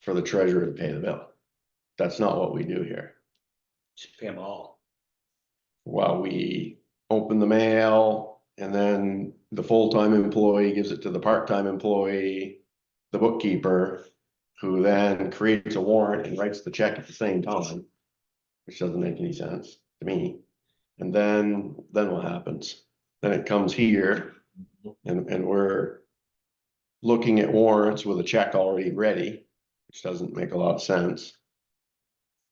for the treasurer to pay the bill. That's not what we do here. Just pay them all. While we open the mail and then the full-time employee gives it to the part-time employee, the bookkeeper, who then creates a warrant and writes the check at the same time, which doesn't make any sense to me. And then what happens? Then it comes here and we're looking at warrants with a check already ready, which doesn't make a lot of sense.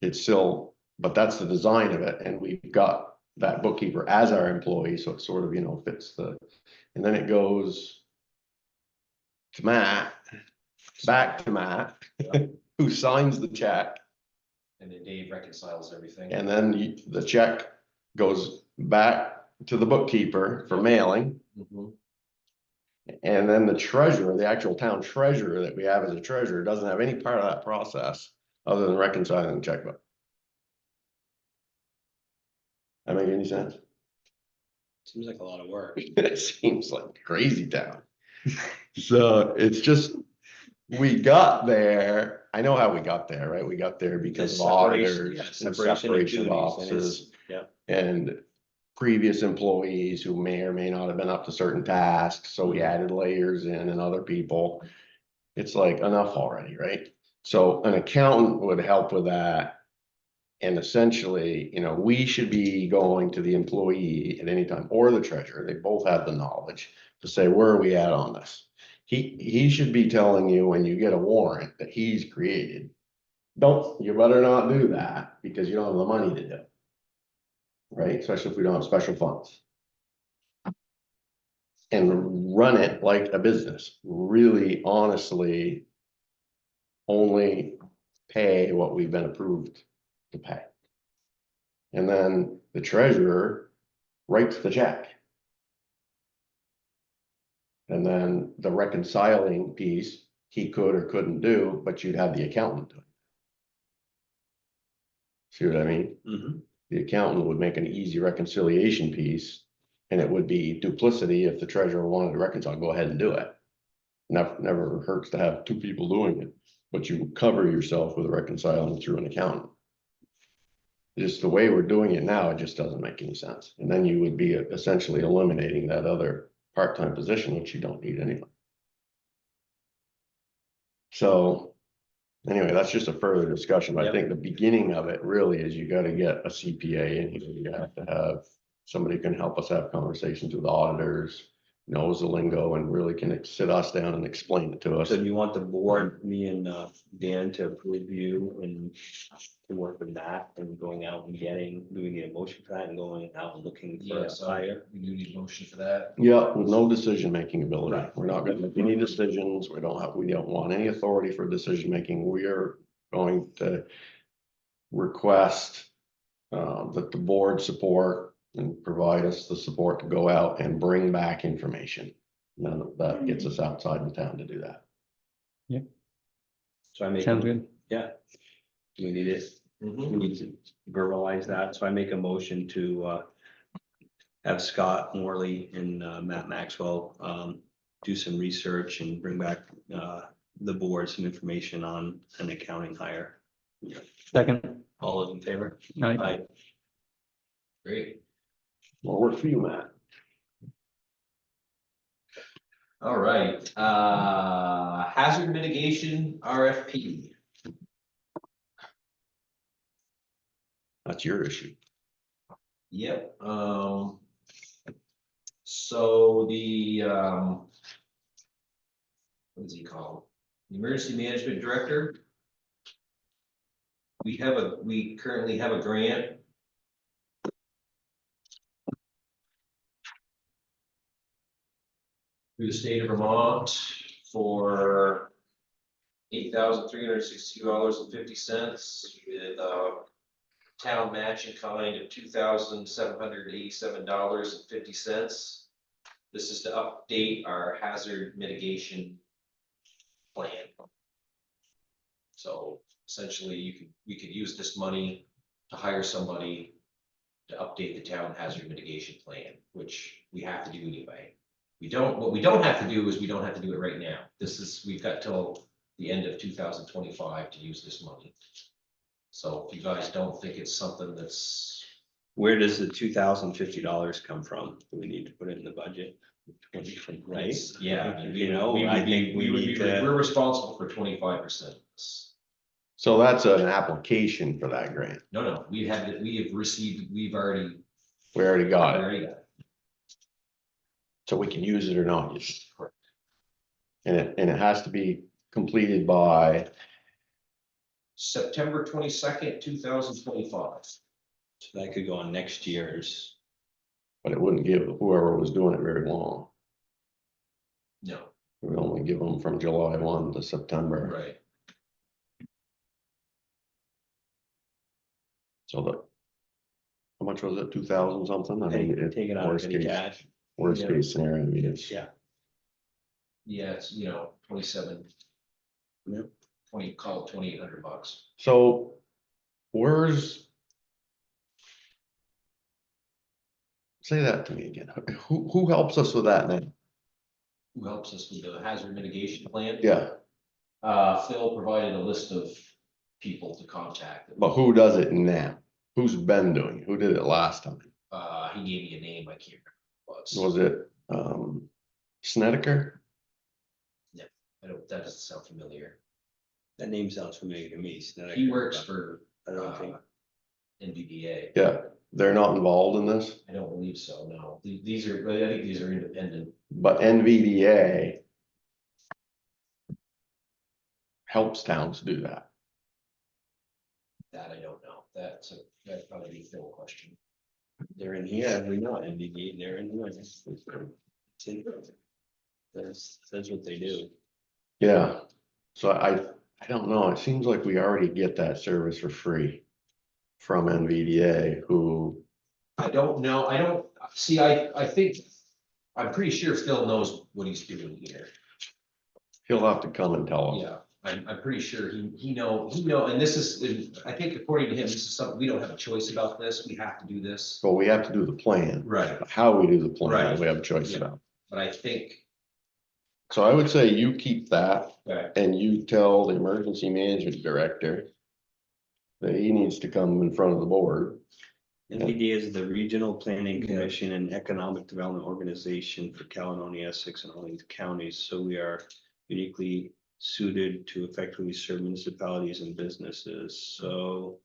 It's still, but that's the design of it. And we've got that bookkeeper as our employee. So it sort of, fits and then it goes to Matt, back to Matt, who signs the check. And then Dave reconciles everything. And then the check goes back to the bookkeeper for mailing. Mhm. And then the treasurer, the actual town treasurer that we have as a treasurer, doesn't have any part of that process other than reconciling the checkbook. That make any sense? Seems like a lot of work. It seems like crazy town. So it's just, we got there. I know how we got there, right? We got there because of auditors and separation of offices Yeah. and previous employees who may or may not have been up to certain tasks. So we added layers in and other people. It's like enough already, right? So an accountant would help with that. And essentially, we should be going to the employee at any time or the treasurer. They both have the knowledge to say, where are we at on this? He should be telling you when you get a warrant that he's created. You better not do that because you don't have the money to do it. Right? Especially if we don't have special funds. And run it like a business. Really, honestly, only pay what we've been approved to pay. And then the treasurer writes the check. And then the reconciling piece, he could or couldn't do, but you'd have the accountant do it. See what I mean? Mm-hmm. The accountant would make an easy reconciliation piece, and it would be duplicity if the treasurer wanted to reconcile, go ahead and do it. Never hurts to have two people doing it, but you cover yourself with reconciling through an accountant. Just the way we're doing it now, it just doesn't make any sense. And then you would be essentially eliminating that other part-time position, which you don't need anyway. So anyway, that's just a further discussion. But I Yep. think the beginning of it really is you got to get a CPA in here. You have to have somebody who can help us have conversations with auditors, knows the lingo, and really can sit us down and explain it to us. So do you want the board, me and Dan to approve you and to work with that and going out and doing the motion for that and going out and looking for Yeah, a so hire? we do need a motion for that. Yeah, with no decision-making ability. Right. We're not gonna make any decisions. We don't want any authority for decision-making. We are going to request that the board support and provide us the support to go out and bring back information. None of that gets us outside the town to do that. So I make. Sounds good. Yeah. We need it. Mhm. We need to verbalize that. So I make a motion to have Scott Morley and Matt Maxwell do some research and bring back the board some information on an accounting hire. Second. All those in favor? Aye. Aye. Great. Well, work for you, Matt. All right, hazard mitigation RFP. That's your issue. Yep, so the, what is he called? The Emergency Management Director. We currently have a grant. through the state of Vermont for $8,362.50 with town match in kind of $2,787.50. This is to update our hazard mitigation plan. So essentially, we could use this money to hire somebody to update the town hazard mitigation plan, which we have to do anyway. What we don't have to do is we don't have to do it right now. We've got till the end of 2025 to use this money. So if you guys don't think it's something that's, Where does the $2,050 come from? Do we need to put it in the budget? Right? yeah, I mean, You know, I think we need to. we're responsible for 25%. So that's an application for that grant. No, we have received, We already we got it, already got it. so we can use it or not use it. Correct. And it has to be completed by, September 22nd, 2025. So that could go on next year's. but it wouldn't give whoever was doing it very long. No, We would only give them from July 1 to September. right. So how much was it? 2,000 something? I mean, Take it out of worst petty case, cash. worst Yeah. case scenario, I mean, it's. Yeah. Yeah, it's, 27. Yep. Call it $2,800. So say that to me again. Who helps us with that now? Who helps us with the hazard mitigation plan? Yeah, Phil provided a list of people to contact. but who does it now? Who's been doing it? Who did it last time? He gave me a name, I can't remember. Was it, Snedeker? That doesn't sound familiar. That name sounds familiar to me. Snedeker, He works but for I don't think. NVDA. Yeah, they're not involved in this, I don't believe so, no. I think these are independent. but NVDA helps towns do that. That I don't know. That'd probably be a Phil question. They're in here, we know NDD, they're in here. That's what they do. Yeah, so I don't know, it seems like we already get that service for free from NVDA, who, I don't know. I think, I'm pretty sure Phil knows what he's doing here. he'll have to come and tell us. Yeah, I'm pretty sure he know, and this is, I think according to him, this is something, we don't have a choice about this. We have to do this. But we have to do the plan. Right. How we do the plan, Right. we have a choice Yeah. about. But I think, So I would say you keep that right, and you tell the emergency management director that he needs to come in front of the board. NPD is the Regional Planning Commission and Economic Development Organization for Caledonia, Essex, and Arlington counties. So we are uniquely suited to effectively serve municipalities and businesses. So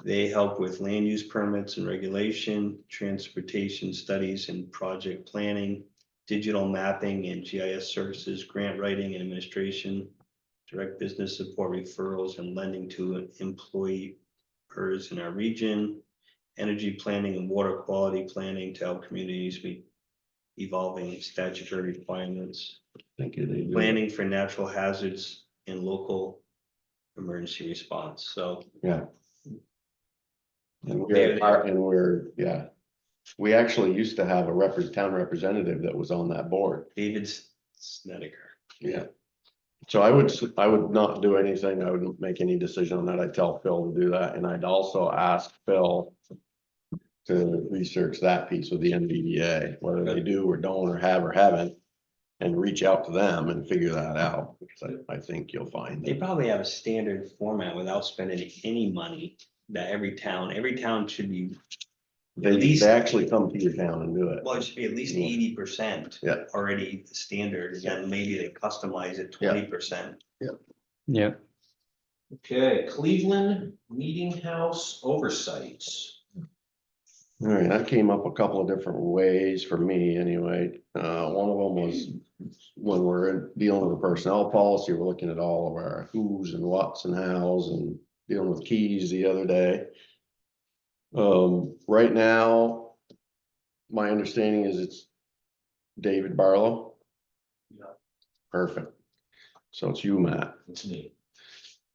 they help with land use permits and regulation, transportation studies and project planning, digital mapping and GIS services, grant writing and administration, direct business support, referrals and lending to employers in our region, energy planning and water quality planning to help communities meet evolving statutory requirements, Thank you. They do. planning for natural hazards and local emergency response. So Yeah. And David- yeah, we actually used to have a town representative that was on that board. David Snedeker. Yeah. So I would not do anything. I wouldn't make any decision on that. I'd tell Phil to do that, and I'd also ask Phil to research that piece with the NVDA, whether they do or don't or have or haven't, and reach out to them and figure that out, because I think you'll find They that. probably have a standard format without spending any money that every town should be, They least- actually come to your town and do it. well, it should be at least 80% Yeah. already standard, and then maybe they customize it Yeah. 20%. Yeah, okay, Cleveland Meeting House oversight. All right, that came up a couple of different ways for me anyway. One of them was when we're dealing with the personnel policy, we're looking at all of our who's and what's and how's and dealing with keys the other day. Right now, my understanding is it's David Barlow. Perfect. So it's you, Matt. It's me.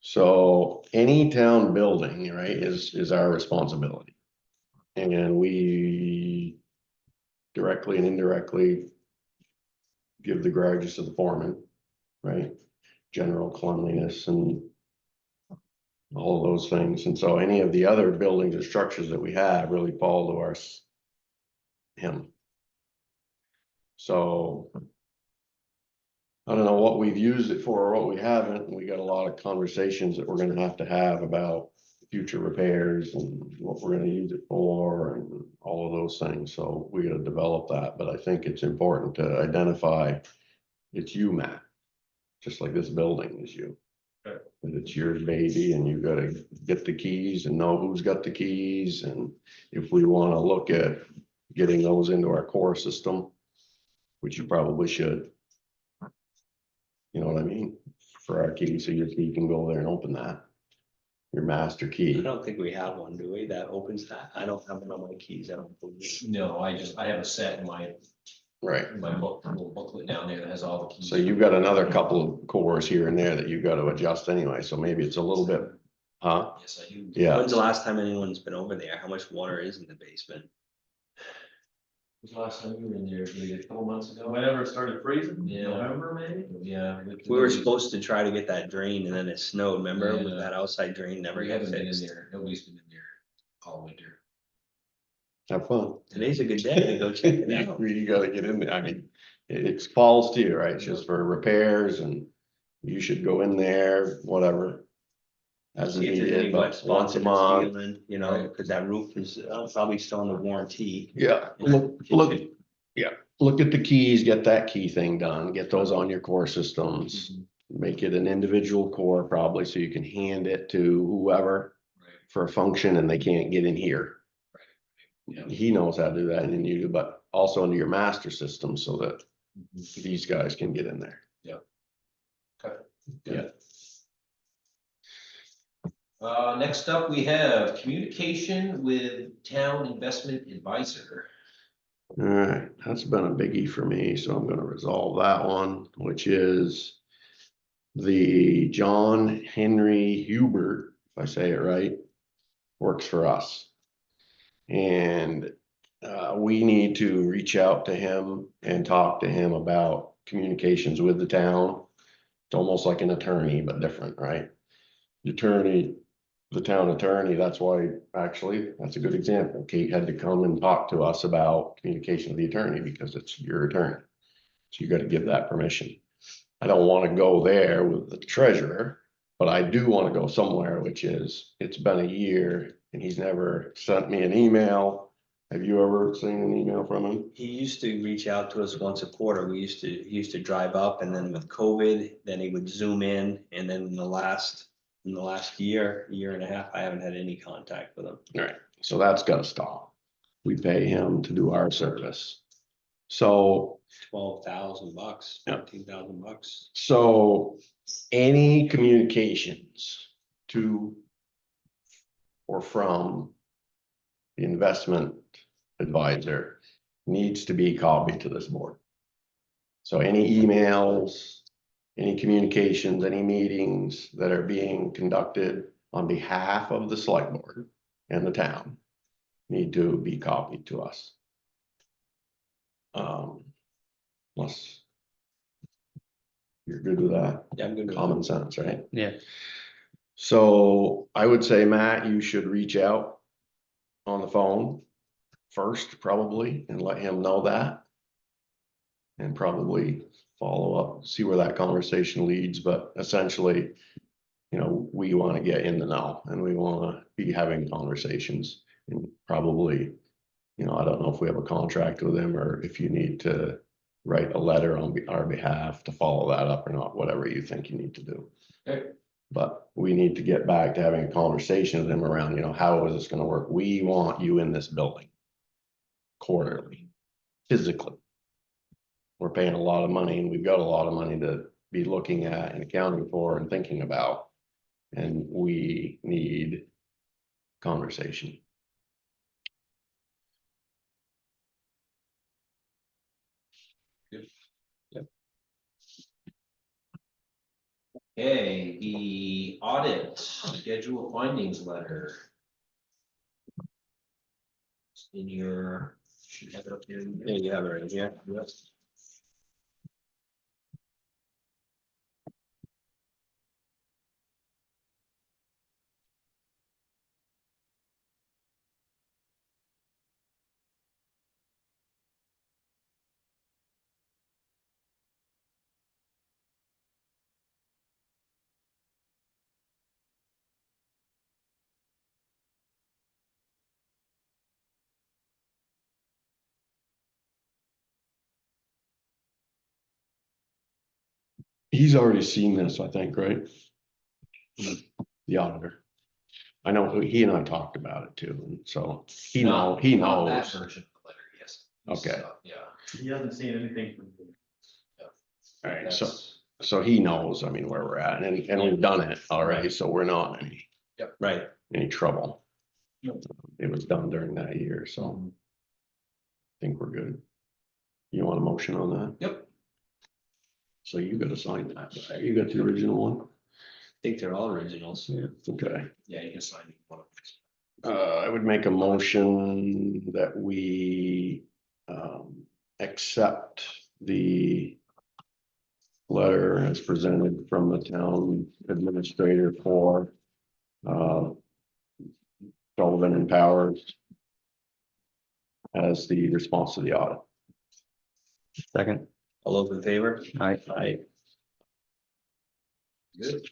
So any town building, right, is our responsibility. And we directly and indirectly give the garages to the foreman, right? General cleanliness and all of those things. And so any of the other buildings or structures that we have really fall to him. So I don't know what we've used it for or what we haven't. We got a lot of conversations that we're gonna have to have about future repairs and what we're gonna use it for and all of those things. So we gotta develop that, but I think it's important to identify it's you, Matt. Just like this building is you. Okay. And it's your baby and you gotta get the keys and know who's got the keys. And if we wanna look at getting those into our core system, which you probably should. You know what I mean? For our key, so your key can go there and open that. Your master I key. don't think we have one, do we, that opens that? I don't have one on my keys, I don't believe. No, I have a set in Right. my book, little booklet down there that has all the keys. So you've got another couple of cores here and there that you've got to adjust anyway, so maybe it's a little bit, huh? Yes, I do. Yeah, When's the last time anyone's been over there? How much water is in the basement? Was the last time you were in there, maybe a couple months ago? Whenever it started freezing, Yeah. November maybe? Yeah. We were supposed to try to get that drain and then it snowed, remember? With Yeah. that outside drain never We got haven't been in fixed. there, nobody's been in there all winter. have fun. Today's a good day to go check it out. You gotta get in there, I mean, it falls to you, right? It's just for repairs and you should go in there, whatever. As See if there's any needed, wet but spots once a in the month. ceiling, you know, Right. because that roof is probably still under warranty. Yeah, look at the keys, get that key thing done, get those on your core systems. Mm-hmm. Make it an individual core probably, so you can hand it to whoever Right. for a function and they can't get in here. Yeah. He knows how to do that and you do, but also into your master system so that Mhm. these guys can get in there. Good. Next up, we have communication with town investment advisor. All right, that's been a biggie for me, so I'm gonna resolve that one, which is the John Henry Hubert, if I say it right, works for us. And we need to reach out to him and talk to him about communications with the town. It's almost like an attorney, but different, right? The town attorney, that's why, actually, that's a good example. Kate had to come and talk to us about communication with the attorney because it's your attorney. So you gotta give that permission. I don't wanna go there with the treasurer, but I do wanna go somewhere, which is, it's been a year and he's never sent me an email. Have you ever seen an email from him? He used to reach out to us once a quarter. He used to drive up and then with COVID, then he would zoom in. And then in the last year and a half, I haven't had any contact with him. All right, so that's gotta stop. We pay him to do our service. So $12,000, Yeah. $13,000. So any communications to or from the investment advisor needs to be copied to this board. So any emails, any communications, any meetings that are being conducted on behalf of the select board and the town need to be copied to us. Unless you're good with that, Yeah, I'm good with common that. sense, right? Yeah. So I would say, Matt, you should reach out on the phone first, probably, and let him know that. And probably follow up, see where that conversation leads, but essentially, you know, we want to get in the know and we want to be having conversations and probably, you know, I don't know if we have a contract with him or if you need to write a letter on our behalf to follow that up or not, whatever you think you need to do. Okay. But we need to get back to having a conversation with him around, you know, how is this gonna work? We want you in this building quarterly, physically. We're paying a lot of money and we've got a lot of money to be looking at and accounting for and thinking about. And we need conversation. Okay, the audit schedule findings letter. In your, should have it up here. Yeah, you have it right here. Yes. He's already seen this, I think, right? The auditor. I know he and I talked about it too, and so he Not that knows. version of the letter, yes. Okay. Yeah. He hasn't seen anything from you. All right, That's- so he knows, I mean, where we're at, and we've done it already, so we're not in Right. any trouble. Nope. It was done during that year, so I think we're good. You want a motion on that? Yep. So you gotta sign that, you got the original one? I think they're all originals. Yeah. Okay, Yeah, you can sign one of these. I would make a motion that we, accept the letter as presented from the town administrator for, Sullivan and Powers as the response to the audit. Second, All those in favor? I, Good.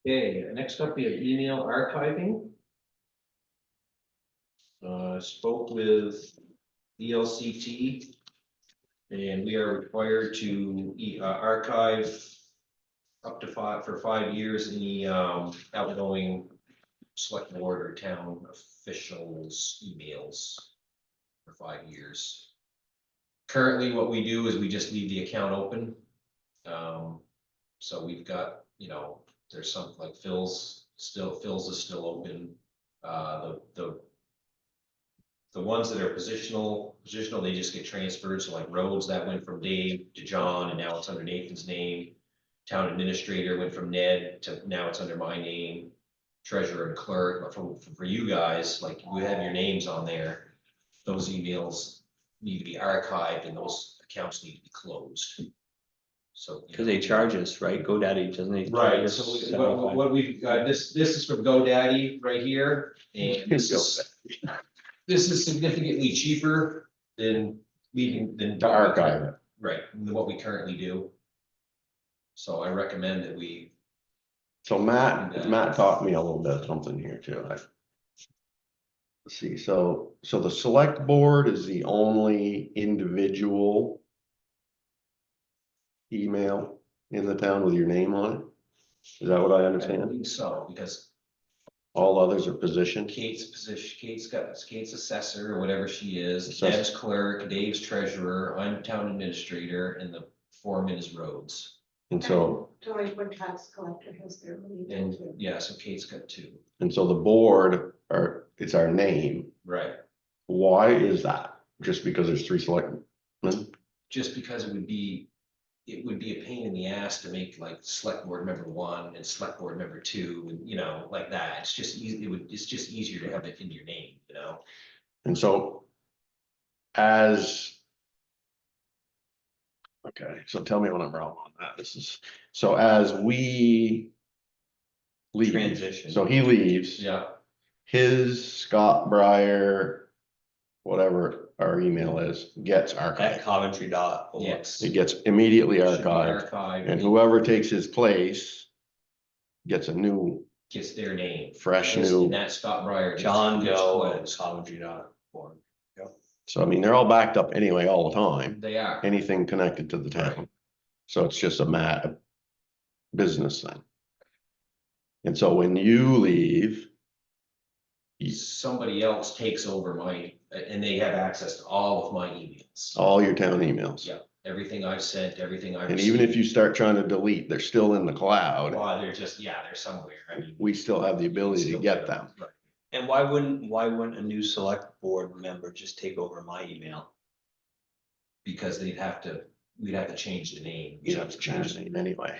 Okay, next up, we have email archiving. Spoke with ELCT. And we are required to archive up to for 5 years any outgoing select board or town officials' emails for 5 years. Currently, what we do is we just leave the account open. So we've got, there's some like Phil's is still open. The ones that are positional, they just get transferred. So like roads, that went from Dave to John, and now it's under Nathan's name. Town administrator went from Ned to now it's under my name. Treasurer and clerk, but for you guys, like you have your names on there. Those emails need to be archived and those accounts need to be closed. So. Cause they charge us, right? GoDaddy, doesn't it? Right, charge so us what we've got, this is from GoDaddy right here, and this is significantly cheaper than than. To archive it. Right, than what we currently do. So I recommend that we, So Matt taught me a little bit of something here too. Let's see, so the select board is the only individual email in the town with your name on it? Is that what I I understand? believe so, because All others are positioned? Kate's position, Kate's assessor or whatever she is, Assessor. Deb's clerk, Dave's treasurer, I'm town administrator, and the foreman is roads. And so, Delinquent tax collector has their own. email And too. yeah, so Kate's got two, the board it's our name. right? Why is that? Just because there's 3 selectmen? Just because it would be a pain in the ass to make like select board member 1 and select board member 2, and like that. It's just easy, it's just easier to have it in your name, And so okay, so tell me when I'm wrong on that. So as we leave. Transition. So he leaves. Yeah, His Scott Breyer, whatever our email is, gets At archived. Coventry.org. yes. It gets immediately Should be archived, archived, and whoever takes his place gets a new, gets their name. fresh And new. that Scott Breyer. John gets Doe at closed. Coventry.org. So I mean, they're all backed up anyway, all the time, They are. anything connected to the town. So it's just a business thing. And so when you leave, Somebody else takes over and they have access to all of my emails. all your town emails. Yeah, everything I've sent, everything I've. And even if you start trying to delete, they're still in the cloud. Well, they're somewhere, I mean. We still have the ability to still get do it. them. Right. And why wouldn't a new select board member just take over my email? because we'd have to change the name. You have to change the name anyway.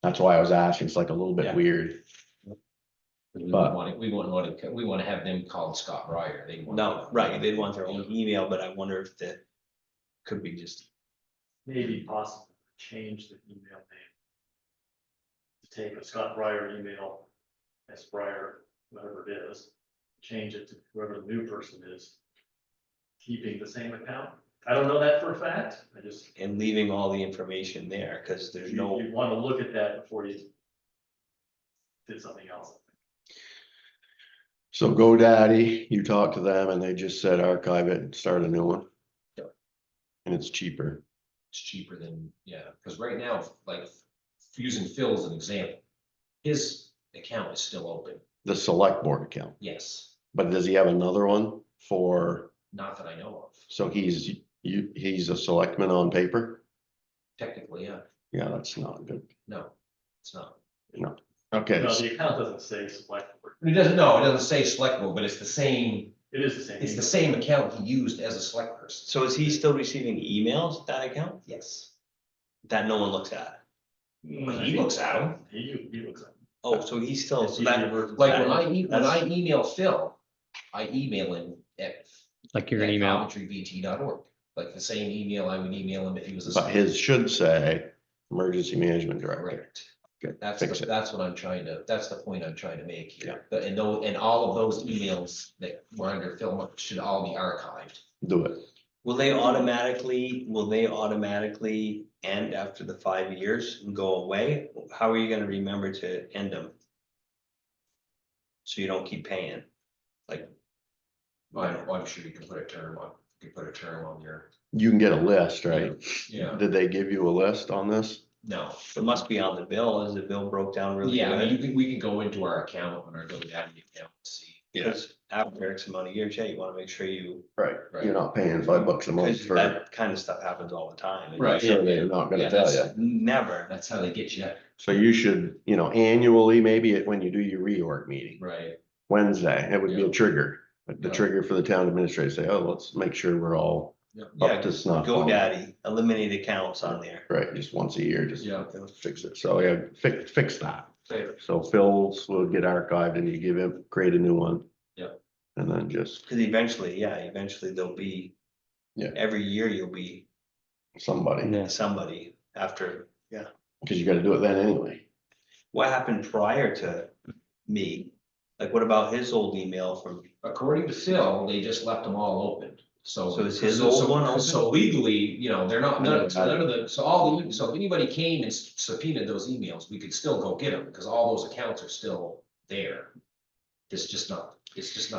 That's why I was asking, it's like a little bit Yeah. weird. We But- want to have them called Scott Breyer. They want. No, right, they'd want their own email, but I wonder if that could be just, Maybe possible to change the email name. To take a Scott Breyer email, S Breyer, whatever it is, change it to whoever the new person is. Keeping the same account. I don't know that for a fact. I just, and leaving all the information there, cause there's no, you want to look at that before you did something else. So GoDaddy, you talked to them and they just said archive it and start a new one. Yep. And it's cheaper. It's cheaper than, yeah, because right now, like, using Phil as an example, his account is still open. The select board account, Yes, but does he have another one for, not that I know of. so he's a selectman on paper? Technically, yeah. Yeah, that's not good. No, it's not. Okay, No, the account doesn't say select board. It doesn't say select board, but it's the same, It is the same. it's the email. same account he used as a select person. so is he still receiving emails, that account, Yes. that no one looks at? He looks at them. He looks at them. Oh, so he's still, so that, Like when I email Phil, I email him at. Like you're gonna email, CoventryVT.org, like the same email I would email him if he was a. but his should say emergency management director. Correct. Okay, That's, fix it. that's what I'm trying to, that's the point I'm trying to make here. But, and all of those emails that were under Phil should all be archived. Do it. will they automatically end after the 5 years and go away? How are you gonna remember to end them? So you don't keep paying, like, I'm sure you can put a term on your, You can get a list, right? yeah, Did they give you a list on this? no. it must be on the bill, as the bill broke down really Yeah, I good. mean, we can go into our account on our GoDaddy account and see. Because after X amount of years, yeah, you wanna make sure you, Right, Right. you're not paying $5 a month because for. that kind of stuff happens all the time. I'm sure they're not gonna Yeah, tell that's- you. Never, That's how they get you, So you should, annually, maybe when you do your reorg meeting, right? Wednesday, it would be a Yeah. trigger. Like the Yeah. trigger for the town administrator, say, oh, let's make sure we're all Yeah. yeah, up to snuff. on it. GoDaddy, eliminate accounts on there. Right, just once a year, just Yeah. fix it. So yeah, fix that. Fair. So Phil's will get archived and you give him, create a new one. Yeah. And then just Cause eventually there'll be. Yeah. Every year you'll be somebody, yeah, somebody after, because you gotta do it then anyway. what happened prior to me? Like, what about his old email from, According to Phil, they just left them all open, so. So is his old one open? So legally, they're not, none of the, so if anybody came and subpoenaed those emails, we could still go get them, because all those accounts are still there. It's just not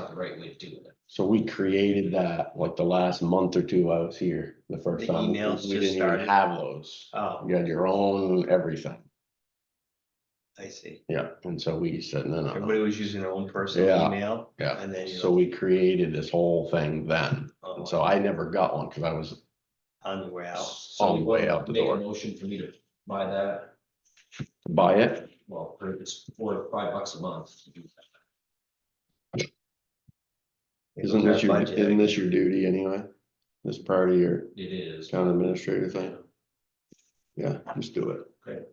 the right way to do it. So we created that like the last month or two I was here, the first The time. emails We just didn't even started? have those. oh, You had your own everything. I see. Yeah, and so we said, no, Everybody no, was using their own personal Yeah, email. yeah. And then, So we created this whole thing then. oh, And so I never got one because I was on your way out. So On the you way wanna out the make a door. motion for me to buy that, to buy it. well, it's $4 or $5 a month to do that. Isn't this your duty anyway? This part of your It is. town administrator thing? Yeah, just do it. Okay.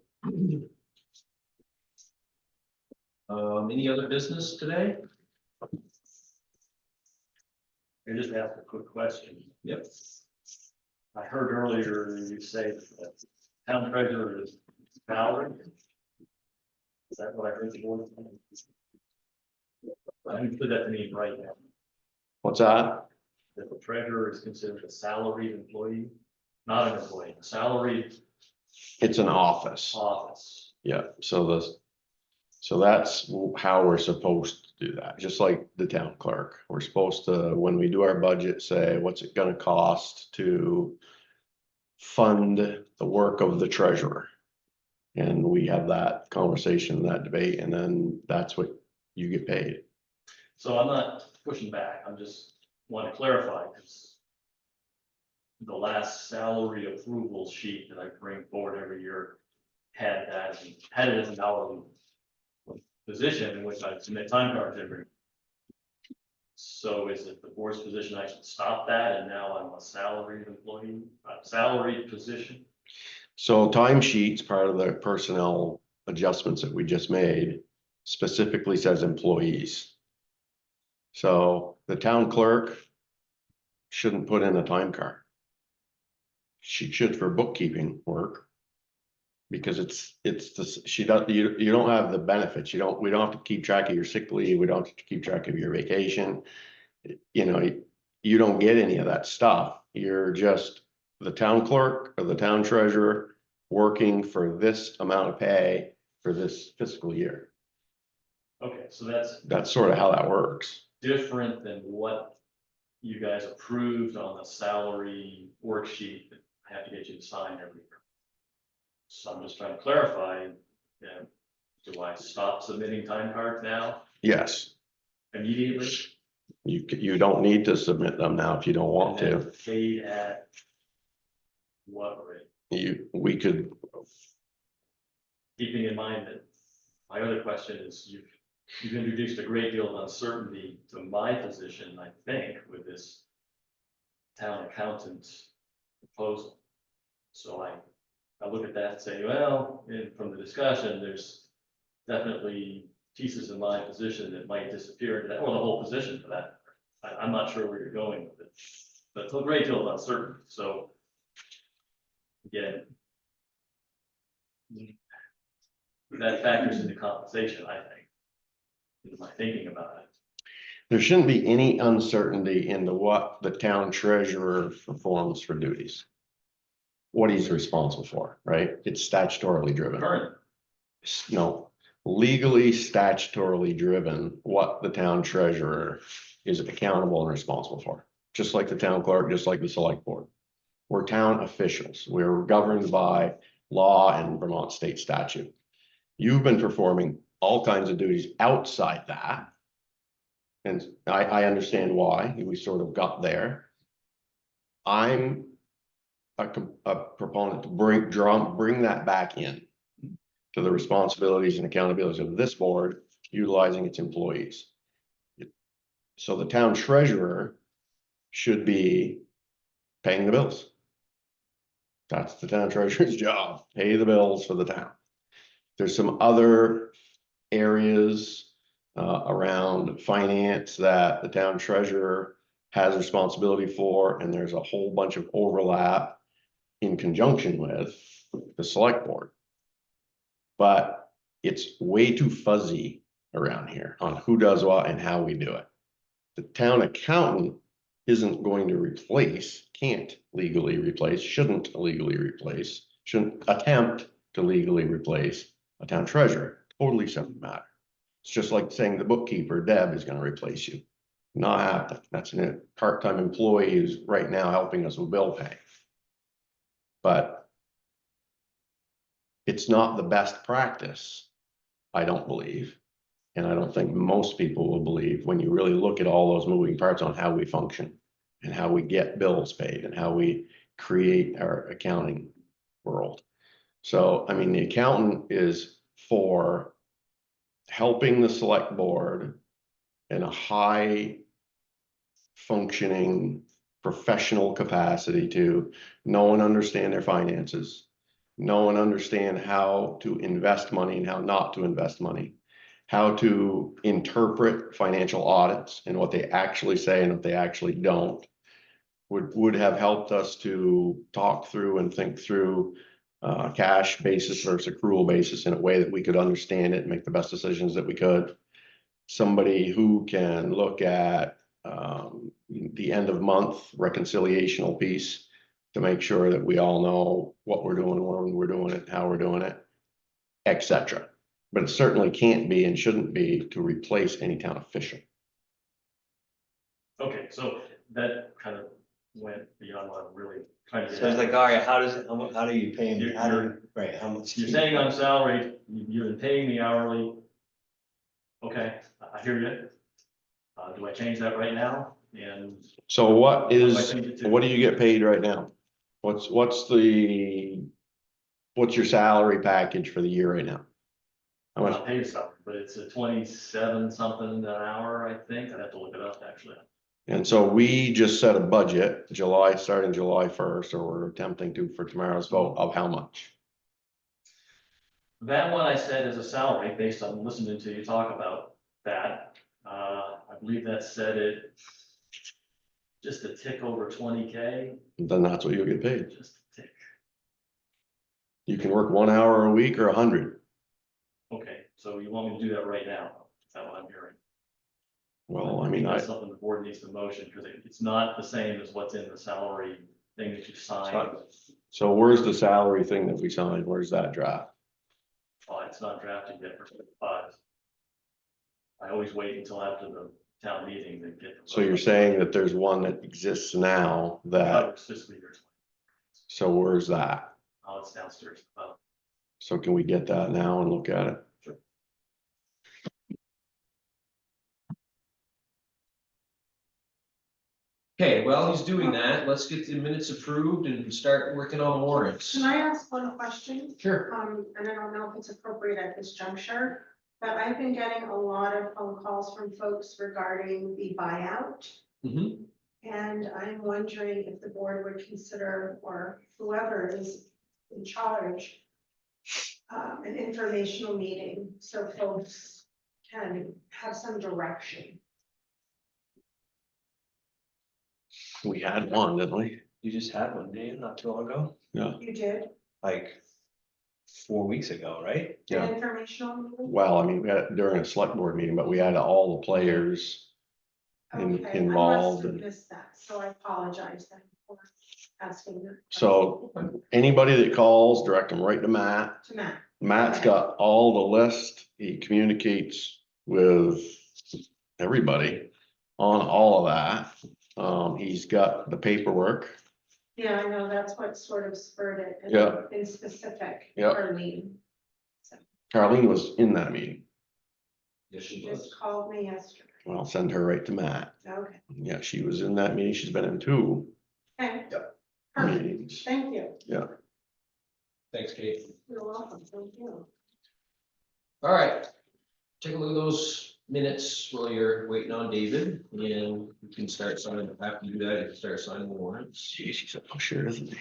Any other business today? I just asked a quick question. Yep. I heard earlier you say that the town treasurer is salary. Is that what I heard the board? I understood that to mean right now, What's that? that the treasurer is considered a salaried employee, not an employee, a salaried It's an office. office. Yeah, so that's how we're supposed to do that, just like the town clerk. We're supposed to, when we do our budget, say, what's it gonna cost to fund the work of the treasurer? And we have that conversation, that debate, and then that's what you get paid. So I'm not pushing back, I'm just want to clarify, because the last salary approval sheet that I bring forward every year had that, had it as an hourly position in which I submit time cards every. So is it the board's position I should stop that and now I'm a salaried employee, a salaried position? So timesheets, part of the personnel adjustments that we just made, specifically says employees. So the town clerk shouldn't put in a time card. She should for bookkeeping work. Because she does, you don't have the benefits, we don't have to keep track of your sick leave, we don't have to keep track of your vacation. You know, you don't get any of that stuff, you're just the town clerk or the town treasurer working for this amount of pay for this fiscal year. Okay, so That's sort of how that works. different than what you guys approved on the salary worksheet that I have to get you to sign every year. So I'm just trying to clarify, do I stop submitting time cards now Yes, immediately? you don't need to submit them now if you don't want And then to. paid at what rate? We could, Keeping in mind that my other question is, you've introduced a great deal of uncertainty to my position, I think, with this town accountant's proposal. So I look at that and say, well, from the discussion, there's definitely pieces in my position that might disappear into that, or the whole position for that. I'm not sure where you're going with it, but it's a great deal of uncertainty, so. Again. That factors into compensation, I think. In my thinking about it. there shouldn't be any uncertainty into what the town treasurer performs for duties. What he's responsible for, right? It's statutorily driven. Current, No, legally statutorily driven, what the town treasurer is accountable and responsible for. Just like the town clerk, just like the select board. We're town officials. We're governed by law and Vermont state statute. You've been performing all kinds of duties outside that. And I understand why we sort of got there. I'm a proponent to bring that back in to the responsibilities and accountabilities of this board utilizing its employees. So the town treasurer should be paying the bills. That's the town treasurer's job, pay the bills for the town. There's some other areas around finance that the town treasurer has responsibility for, and there's a whole bunch of overlap in conjunction with the select board. But it's way too fuzzy around here on who does what and how we do it. The town accountant isn't going to replace, can't legally replace, shouldn't legally replace, shouldn't attempt to legally replace a town treasurer. Totally separate matter. It's just like saying the bookkeeper, Deb, is going to replace you. Not happening. That's a part-time employee who's right now helping us with bill pay. But it's not the best practice, I don't believe. And I don't think most people will believe when you really look at all those moving parts on how we function and how we get bills paid and how we create our accounting world. So, I mean, the accountant is for helping the select board in a high functioning professional capacity to know and understand their finances, know and understand how to invest money and how not to invest money, how to interpret financial audits and what they actually say and what they actually don't, would have helped us to talk through and think through cash basis versus accrual basis in a way that we could understand it and make the best decisions that we could. Somebody who can look at the end of month reconciliational piece to make sure that we all know what we're doing, when we're doing it, how we're doing it, etc. But it certainly can't be and shouldn't be to replace any town official. okay, so that kind of went beyond what I'm really trying to get So it's at. like, all right, how do you pay me? You're- How do you, right, how much? You're saying I'm salaried, you've been paying me hourly. Okay, I hear you. Do I change that right now? And So what do I is, change it to? what do you get paid right now? What's your salary package for the year right now? How much? not paid salary, but it's a 27 something an hour, I think. I'd have to look it up, actually. And so we just set a budget, starting July 1st, or we're attempting to for tomorrow's vote of how much? That one I said is a salary based on listening to you talk about that. I believe that said it just a tick over 20K, Then that's what you'll get paid. just a tick. You can work 1 hour a week or 100. Okay, so you want me to do that right now? Is that what I'm hearing? Well, I mean, That's something the board needs to motion, because it's not the same as what's in the salary thing that you signed. so where's the salary thing that we signed? Where's that draft? It's not drafted yet for 5. I always wait until after the town meeting to get. So you're saying that there's one that exists now that, Covers fiscal year 20. so where's that? Oh, it's downstairs. So can we get that now and look at it? Okay, while he's doing that, let's get the minutes approved and start working on warrants. Can I ask one question? Sure. And I don't know if it's appropriate at this juncture, but I've been getting a lot of phone calls from folks regarding the buyout. Mhm. And I'm wondering if the board would consider, or whoever is in charge, an informational meeting so folks can have some direction. We had one, didn't we? You just had one, didn't you, not too long ago? Yeah. You did Like 4 weeks ago, right? Yeah. an informational meeting? Well, I mean, we had it during a select board meeting, but we had all the players Okay, I must involved. have And missed that, so I apologize then for asking that. so anybody that calls, direct them right to Matt. To Matt, Matt's Okay. got all the list. He communicates with everybody on all of that. He's got the paperwork. yeah, I know, that's what sort of spurred it. and Yeah. In specific, Yeah. Arlene, Carlene was in that meeting. Yes, she she was. just called me yesterday, Well, I'll send her right to Matt. okay, Yeah, she was in that meeting. She's been in 2 okay. Yep. Perfect, meetings. thank you, Thanks, Kate. you're welcome, thank you. All right. Take a look at those minutes while you're waiting on David, and you can start signing, after you do that, you can start signing the warrants. Jeez, she's a pusher, isn't he?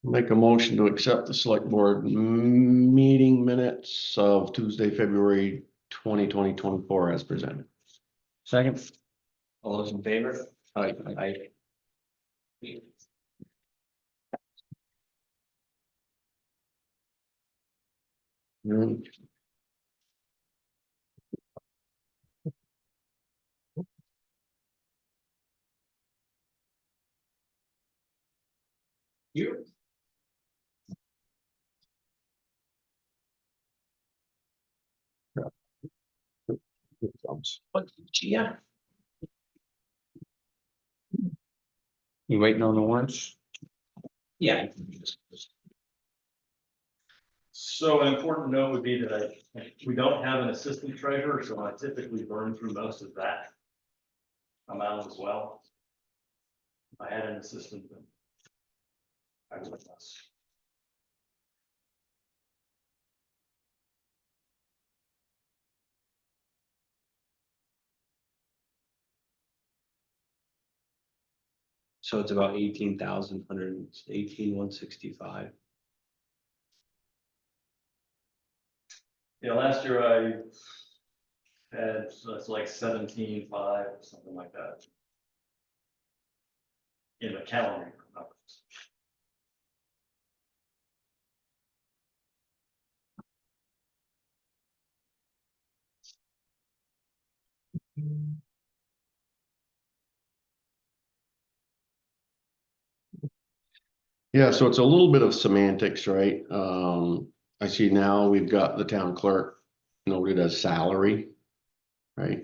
Make a motion to accept the select board meeting minutes of Tuesday, February 2024 as presented. Second. All those in favor? I, Hmm. You? But, yeah. you waiting on the warrants? Yeah. So an important note would be that we don't have an assistant treasurer, so I typically burn through most of that amount as well. If I had an assistant, then I would less. So it's about 18,165. Yeah, last year I had, so it's like 17.5 or something like that. In the calendar year numbers. Yeah, so it's a little bit of semantics, right? I see now we've got the town clerk noted as salary, right?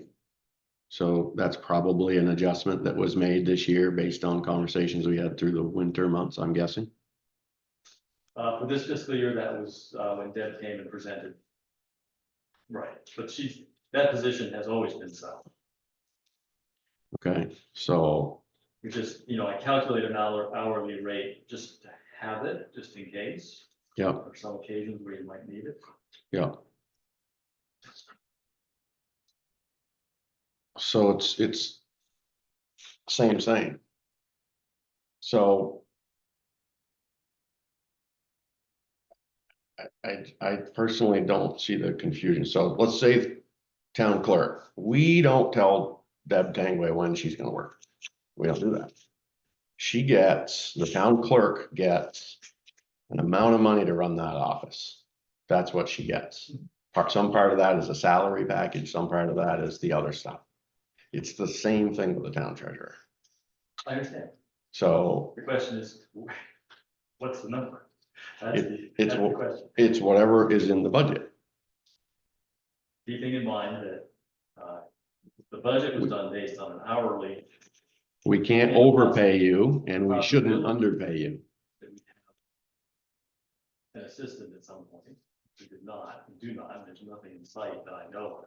So that's probably an adjustment that was made this year based on conversations we had through the winter months, I'm guessing. For this fiscal year, that was, when Deb came and presented. Right, but that position has always been salary. Okay, so, We just, I calculate an hourly rate just to have it, just in case. yeah, For some occasions where you might need it. yeah. So it's same. So I personally don't see the confusion. So let's say town clerk, we don't tell Deb Tangway when she's gonna work. We don't do that. The town clerk gets an amount of money to run that office. That's what she gets. Some part of that is a salary package, some part of that is the other stuff. It's the same thing with the town treasurer. I understand. So The question is, what's the number? That's it's the question. it's whatever is in the budget. Keeping in mind that, the budget was done based on an hourly. We can't overpay you and we shouldn't underpay you. That we have an assistant at some point. We do not, there's nothing in sight that I know of.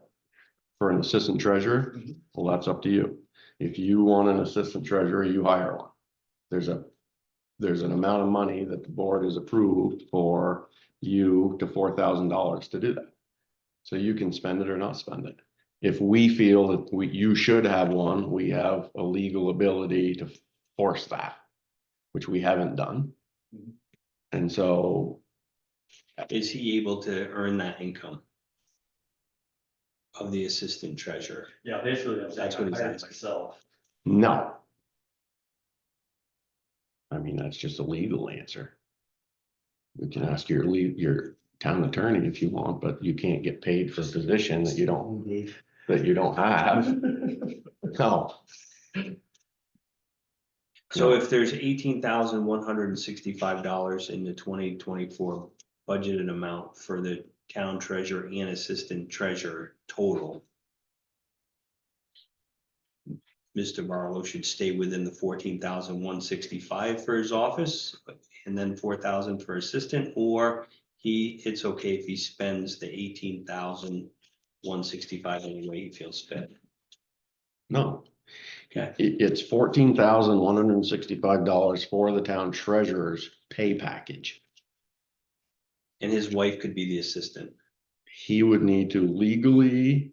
For an assistant treasurer, Mhm. well, that's up to you. If you want an assistant treasurer, you hire one. There's an amount of money that the board has approved for you to $4,000 to do that. So you can spend it or not spend it. If we feel that you should have one, we have a legal ability to force that, which we haven't done. Mhm. And so, Is he able to earn that income? Of the assistant treasurer? Yeah, basically, I'm saying That's what I he's hired asking. myself. no. I mean, that's just a legal answer. We can ask your town attorney if you want, but you can't get paid for a position that you don't have. No, So No. if there's $18,165 in the 2024 budgeted amount for the town treasurer and assistant treasurer total, Mr. Barlow should stay within the 14,165 for his office and then 4,000 for assistant, or it's okay if he spends the 18,165 any way he feels fit. no. Okay. It's $14,165 for the town treasurer's pay package. And his wife could be the assistant. He would need to legally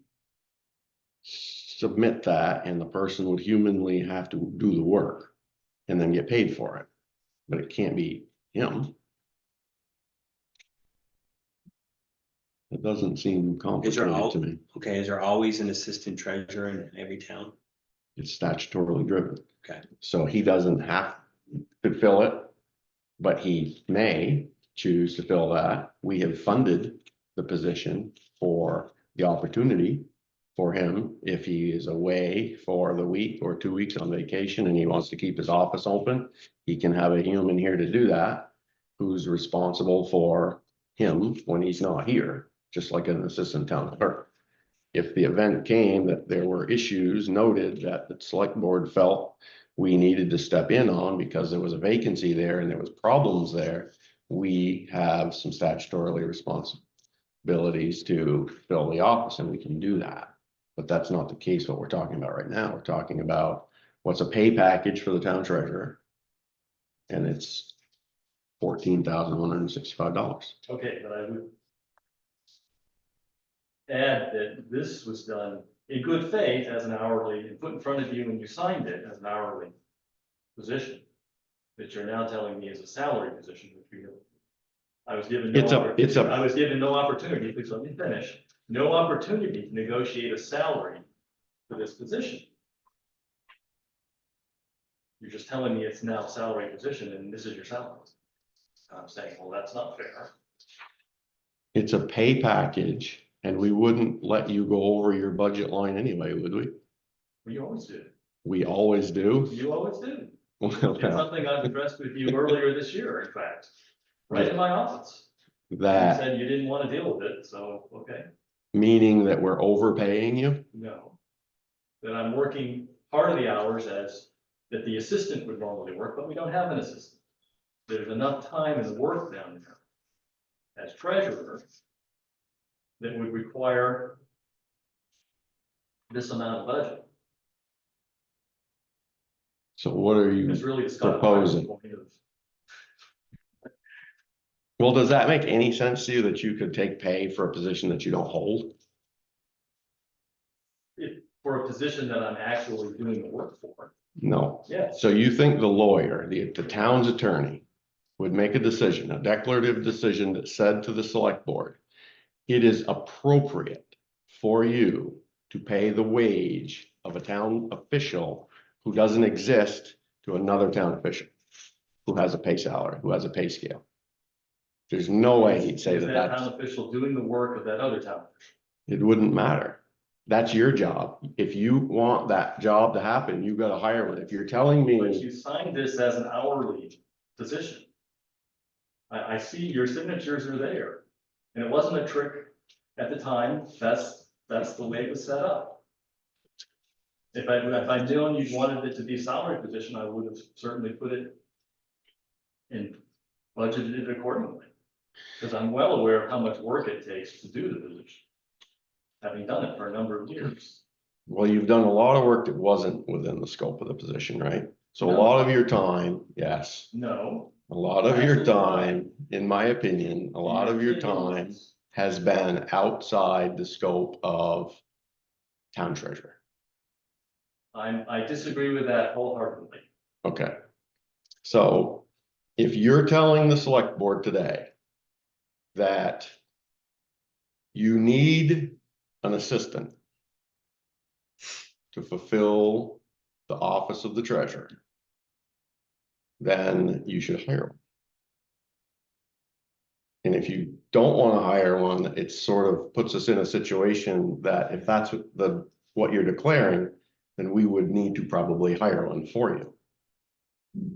submit that, and the person would humanly have to do the work and then get paid for it. But it can't be him. It doesn't seem complicated to me. Okay, is there always an assistant treasurer in every town? It's statutorily driven. Okay. So he doesn't have to fill it, but he may choose to fill that. We have funded the position for the opportunity for him if he is away for the week or 2 weeks on vacation and he wants to keep his office open. He can have a human here to do that, who's responsible for him when he's not here, just like an assistant town clerk. If the event came that there were issues noted that the select board felt we needed to step in on because there was a vacancy there and there was problems there, we have some statutorily responsibilities to fill the office and we can do that. But that's not the case what we're talking about right now. We're talking about what's a pay package for the town treasurer. And it's $14,165. Okay, but I would add that this was done in good faith as an hourly, and put in front of you when you signed it as an hourly position. That you're now telling me is a salary position, which we have. I was given I was given no opportunity, please let me finish, no opportunity to negotiate a salary for this position. You're just telling me it's now a salary position and this is your salary. I'm saying, well, that's not fair. It's a pay package and we wouldn't let you go over your budget line anyway, would we? You always do. We always do. You always do. It's something I've addressed with you earlier this year, in fact, right in my office. You That said you didn't want to deal with it, so, okay, meaning that we're overpaying you? no. That I'm working part of the hours as, that the assistant would normally work, but we don't have an assistant. There's enough time and work down there as treasurer that would require this amount of budget. So what are you It's really a Scott proposing? point of, Well, does that make any sense to you that you could take pay for a position that you don't hold? for a position that I'm actually doing the work for. No. Yes. So you think the lawyer, the town's attorney, would make a decision, a declarative decision that said to the select board, it is appropriate for you to pay the wage of a town official who doesn't exist to another town official, who has a pay salary, who has a pay scale. There's no way he'd say Is that that that's, town official doing the work of that other town official? it wouldn't matter. That's your job. If you want that job to happen, you gotta hire one. If you're telling But me, you signed this as an hourly position. I see your signatures are there, and it wasn't a trick at the time, that's the way it was set up. If I'd known you wanted it to be a salary position, I would have certainly put it in, budgeted it accordingly. Because I'm well aware of how much work it takes to do the position, having done it for a number of years. well, you've done a lot of work that wasn't within the scope of the position, right? So a No. lot of your time, yes, No. a lot of your Absolutely not. time, in my opinion, a lot of your time has been outside the scope of town treasurer. I disagree with that wholeheartedly. Okay. So if you're telling the select board today that you need an assistant to fulfill the office of the treasurer, then you should hire one. And if you don't want to hire one, it sort of puts us in a situation that if that's what you're declaring, then we would need to probably hire one for you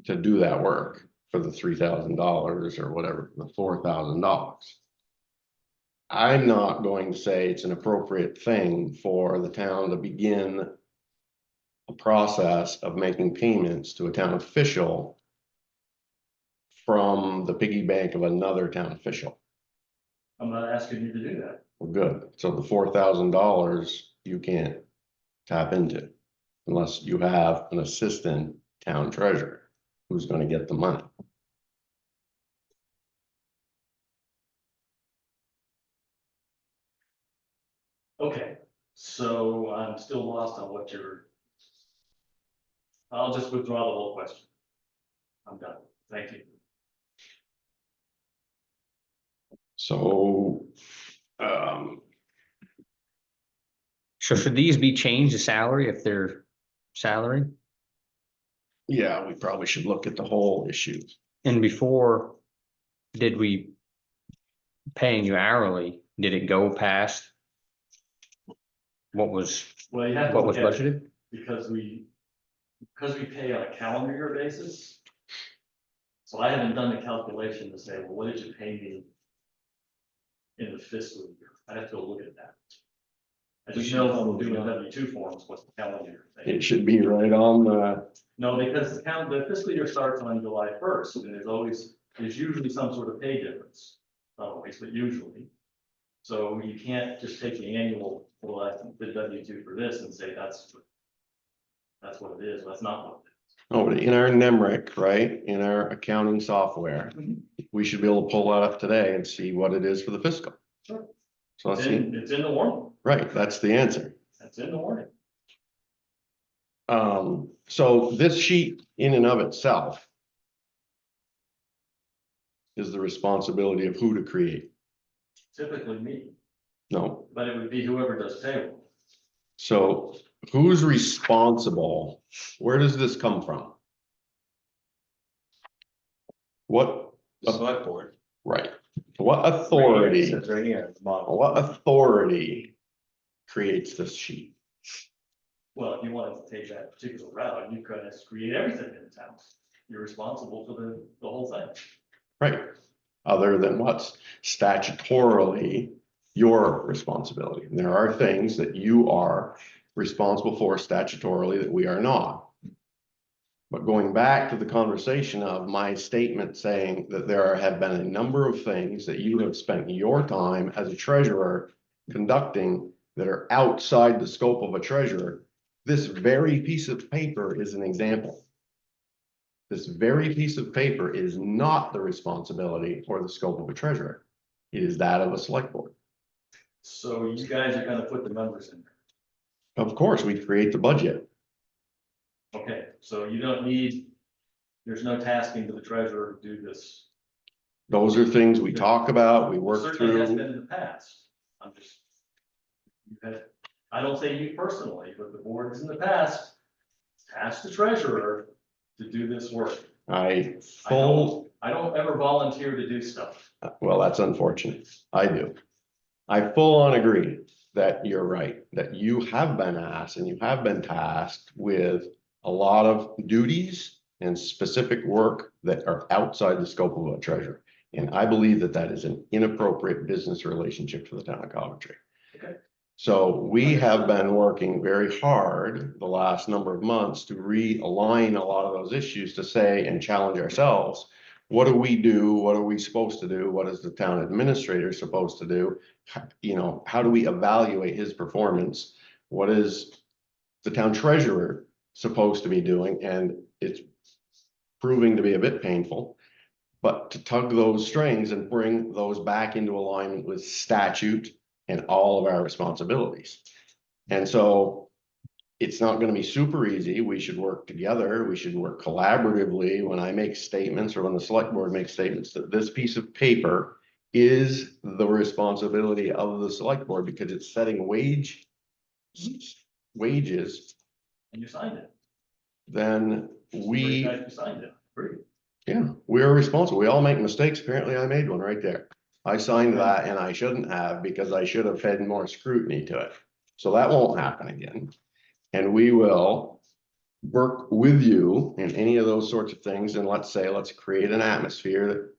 to do that work for the $3,000 or whatever, the $4,000. I'm not going to say it's an appropriate thing for the town to begin a process of making payments to a town official from the piggy bank of another town official. I'm not asking you to do that. Well, good. So the $4,000 you can't tap into unless you have an assistant town treasurer who's going to get the money. Okay, so I'm still lost on what I'll just withdraw the whole question. I'm done. Thank you. So, So should these be changed to salary if they're salary? yeah, we probably should look at the whole issue. And before, did we paying you hourly, did it go past what was, Well, you have to what was look at it budgeted? because we pay on a calendar year basis. So I haven't done the calculation to say, well, what did you pay me in the fiscal year? I have to go look at that. I just know when we're doing W-2 forms, what's the calendar year thing. It should be right on the, No, because the fiscal year starts on July 1st, and there's usually some sort of pay difference. Not always, but usually. So you can't just take the annual, well, I did W-2 for this and say that's what it is. That's not what it is. oh, but in our NEMRIC, right, in our accounting software, we should be able to pull that up today and see what it is for the fiscal. Sure. So let's see, It's in the warning. right, that's the answer. That's in the warning. So this sheet in and of itself is the responsibility of who to create. Typically me, No, but it would be whoever does payroll. so who's responsible? Where does this come from? What, The select board. right, what authority, It's right here, at the bottom. what authority creates this sheet? Well, if you wanted to take that particular route, you could create everything in the town. You're responsible for the whole thing. Right. Other than what's statutorily your responsibility. And there are things that you are responsible for statutorily that we are not. But going back to the conversation of my statement saying that there have been a number of things that you have spent your time as a treasurer conducting that are outside the scope of a treasurer, this very piece of paper is an example. This very piece of paper is not the responsibility or the scope of a treasurer. It is that of a select board. So you guys are gonna put the numbers in there. Of course, we create the budget. Okay, so you don't need, there's no tasking to the treasurer to do this. Those are things we talk about, we work Certainly has been through. in the past. I'm just. You've had, I don't say you personally, but the boards in the past tasked the treasurer to do this work. I full, I don't ever volunteer to do stuff. well, that's unfortunate. I do. I full on agree that you're right, that you have been asked and you have been tasked with a lot of duties and specific work that are outside the scope of a treasurer. And I believe that that is an inappropriate business relationship for the town of Coventry. Okay. So we have been working very hard the last number of months to realign a lot of those issues to say and challenge ourselves. What do we do? What are we supposed to do? What is the town administrator supposed to do? You know, how do we evaluate his performance? What is the town treasurer supposed to be doing? And it's proving to be a bit painful. But to tug those strings and bring those back into alignment with statute and all of our responsibilities. And so it's not going to be super easy. We should work together. We should work collaboratively. When I make statements or when the select board makes statements that this piece of paper is the responsibility of the select board because it's setting wages, And you signed it. then You guys signed it. Great. yeah, we're responsible. We all make mistakes. Apparently I made one right there. I signed that and I shouldn't have because I should have had more scrutiny to it. So that won't happen again. And we will work with you in any of those sorts of things. And let's create an atmosphere that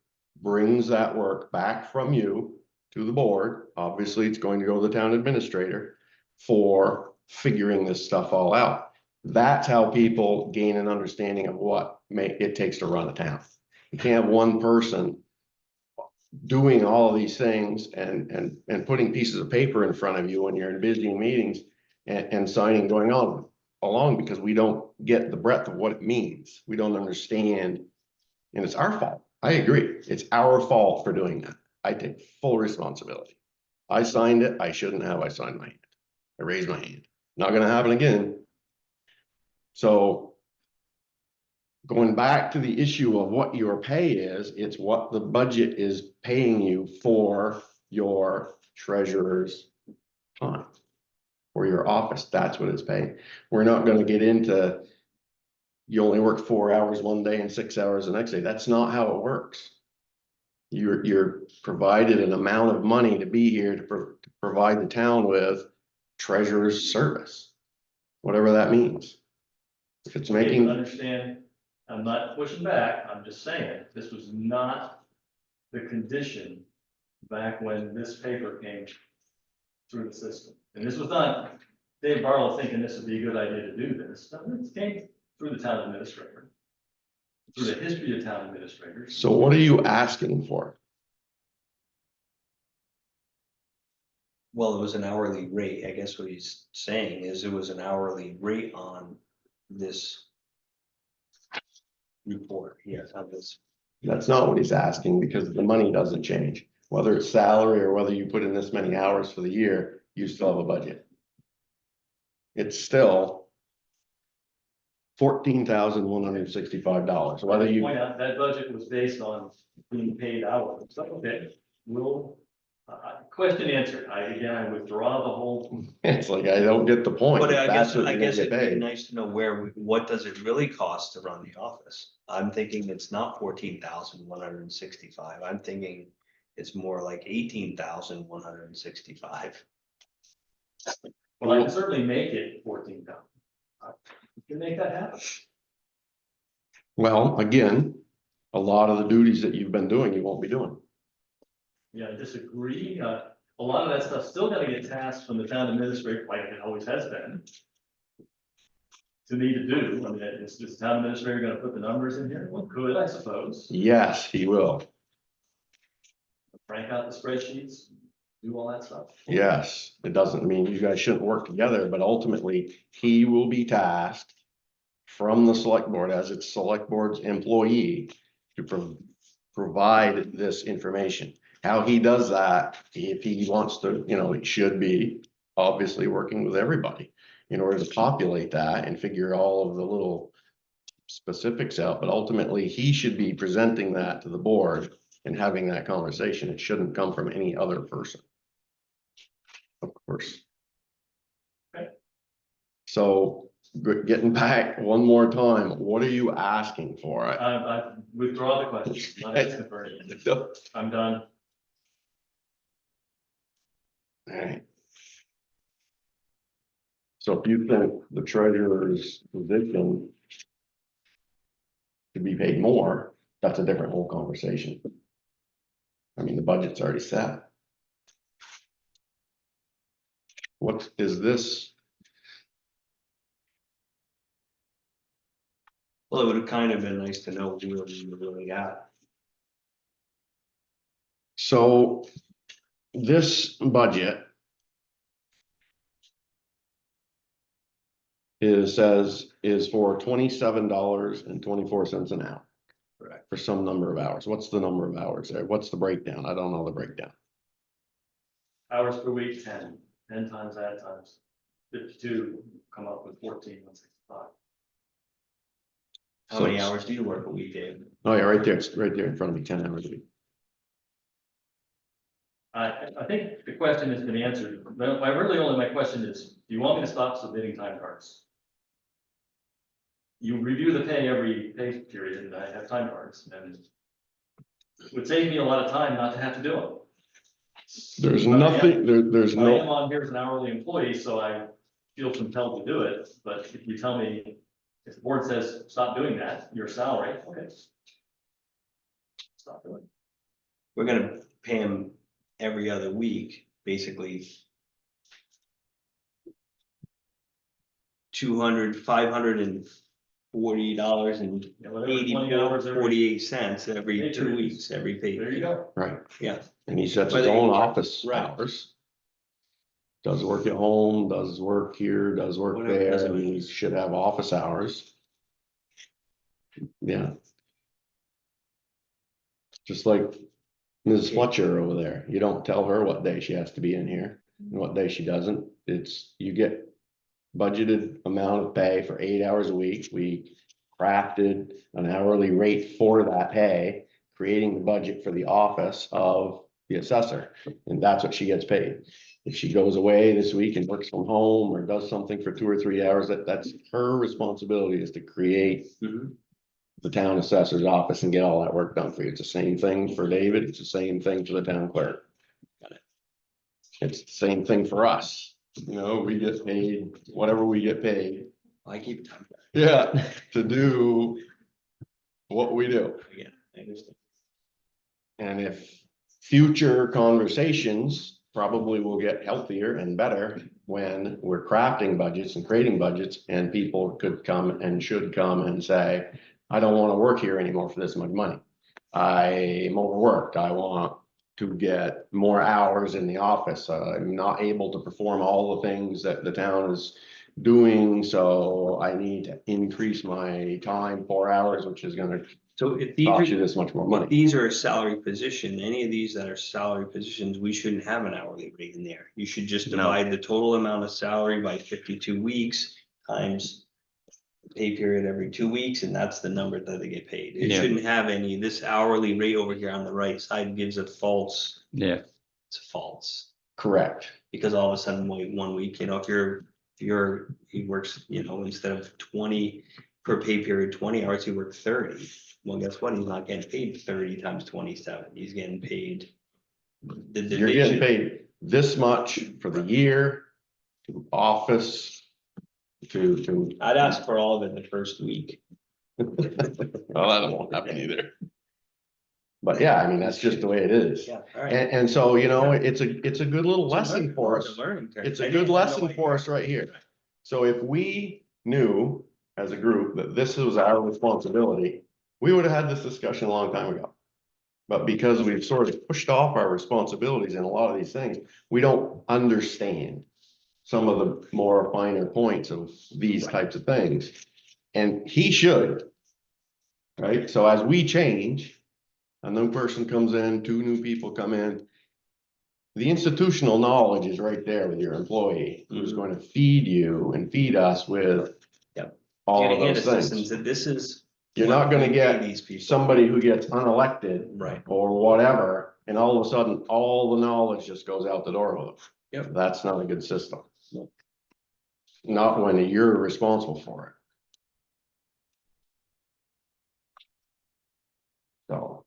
brings that work back from you to the board. Obviously, it's going to go to the town administrator for figuring this stuff all out. That's how people gain an understanding of what it takes to run a town. You can't have one person doing all of these things and putting pieces of paper in front of you when you're in busy meetings and signing going on along because we don't get the breadth of what it means. We don't understand. And it's our fault. I agree. It's our fault for doing that. I take full responsibility. I signed it. I shouldn't have. I signed my hand. I raised my hand. Not going to happen again. So going back to the issue of what your pay is, it's what the budget is paying you for your treasurer's time. For your office, that's what it's paying. We're not going to get into you only work 4 hours one day and 6 hours the next day. That's not how it works. You're provided an amount of money to be here to provide the town with treasurer's service, whatever that means. If it's Okay, making, but understand, I'm not pushing back, I'm just saying, this was not the condition back when this paper came through the system. And this was not Dave Barlow thinking this would be a good idea to do this. No, it came through the town administrator. Through the history of town administrators. so what are you asking for? Well, it was an hourly rate. I guess what he's saying is it was an hourly rate on this report here on this. That's not what he's asking because the money doesn't change. Whether it's salary or whether you put in this many hours for the year, you still have a budget. It's still $14,165, whether you, Point out, that budget was based on being paid hours. So, okay, we'll, question answered. I withdraw the whole. it's like, I don't get the point. But I That's guess, what I you're gonna guess get it'd be paid. nice to know what does it really cost to run the office? I'm thinking it's not 14,165. I'm thinking it's more like 18,165. Well, I can certainly make it 14,000. can make that happen. Well, again, a lot of the duties that you've been doing, you won't be doing. Yeah, I disagree. A lot of that stuff's still gonna get tasked from the town administrator, like it always has been. To me to do, I mean, is the town administrator gonna put the numbers in here? Well, could, I suppose. Yes, he will. Crank out the spreadsheets, do all that stuff. Yes, it doesn't mean you guys shouldn't work together, but ultimately, he will be tasked from the select board as its select board's employee to provide this information. How he does that, if he wants to, he should be obviously working with everybody in order to populate that and figure all of the little specifics out, but ultimately, he should be presenting that to the board and having that conversation. It shouldn't come from any other person. Of course. Okay. So getting back one more time, what are you asking for? I withdraw the question, I'm not asking for anything. I'm done. Alright. So if you think the treasurer's position should be paid more, that's a different whole conversation. I mean, the budget's already set. What is this? Well, it would have kind of been nice to know where we were really at. So this budget is for $27.24 an hour. Correct. For some number of hours. What's the number of hours there? What's the breakdown? I don't know the breakdown. Hours per week, 10 times that times 52, come up with 14,165. How many hours do you work a week, Dave? Oh, yeah, right there. It's right there in front of me, 10 hours a week. I think the question has been answered. My question is, do you want me to stop submitting time cards? You review the pay every pay period, and I have time cards, and it would save me a lot of time not to have to do them. There's But I am- nothing, there's I am no, on here as an hourly employee, so I feel compelled to do it, but if you tell me, if the board says, stop doing that, your salary, okay. Stop doing it. We're gonna pay him every other week, basically. $540 and Yeah, whatever, 20 hours every, 48 cents every Pay 2 period. weeks, every pay. there you go. right. Yeah. And he sets his Whether own you- office right. hours. Does work at home, does work here, does work Whatever, there, doesn't and he matter. should have office hours. Yeah. Just like Ms. Fletcher over there, you don't tell her what day she has to be in here and what day she doesn't. It's, you get budgeted amount of pay for 8 hours a week. We crafted an hourly rate for that pay, creating the budget for the office of the assessor, and that's what she gets paid. If she goes away this week and works from home or does something for 2 or 3 hours, that's her responsibility, is to create Mhm. the town assessor's office and get all that work done for you. It's the same thing for David. It's the same thing for the town clerk. Got it. It's the same thing for us. We get paid whatever we get paid. I keep time. Yeah, to do what we do. Yeah, I understand. And if future conversations probably will get healthier and better when we're crafting budgets and creating budgets, and people could come and should come and say, I don't want to work here anymore for this much money. I'm overworked. I want to get more hours in the office. I'm not able to perform all the things that the town is doing, so I need to increase my time 4 hours, which is gonna So if these cost you are, this much more if money. these are a salary position, any of these that are salary positions, we shouldn't have an hourly rate in there. You should just No. divide the total amount of salary by 52 weeks times pay period every 2 weeks, and that's the number that they get paid. It Yeah. shouldn't have any, this hourly rate over here on the right side gives a false, Yeah, it's false. Correct. Because all of a sudden, wait, 1 week, he works, instead of 20 per pay period, 20 hours, he worked 30. Well, guess what? He's not getting paid 30 times 27. He's getting paid. You're getting paid this much for the year to office to. I'd ask for all of it the first week. Well, that won't happen either. But yeah, I mean, that's just the way it is. Yeah, all right. And so, you know, it's a good little lesson for It's a us. learning curve. It's I a didn't good have no lesson idea. for us right here. So if we knew as a group that this was our responsibility, we would have had this discussion a long time ago. But because we've sort of pushed off our responsibilities in a lot of these things, we don't understand some of the more finer points of these types of things. And he should. Right? So as we change, a new person comes in, two new people come in. The institutional knowledge is right there with your employee, who's going to feed you and feed us with Yep. all You're of gonna those get assistance, things. and this is. You're what not gonna we pay get these people. somebody who gets unelected Right. or whatever, and all of a sudden, all the knowledge just goes out the door with them. Yep. That's not a good system. Not when you're responsible for it. So.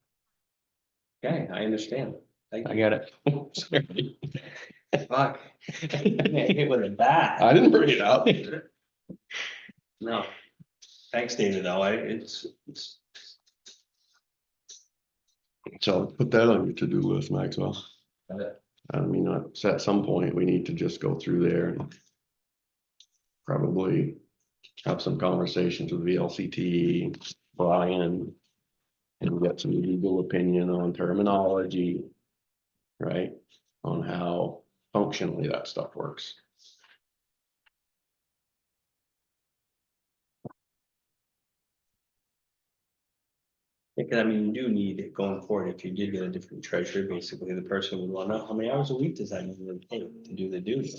Okay, I understand. Thank I you. got it. Sorry. Fuck. I got hit with a bat. I didn't bring it up. No. Thanks, David, though. It's. So put that on your to-do list, Maxwell. Got it. I mean, at some point, we need to just go through there and probably have some conversations with VLCT, Brian, and get some legal opinion on terminology, right? On how functionally that stuff works. Because I mean, you do need it going forward. If you did get a different treasurer, basically the person would want to know how many hours a week does that need to do the duty?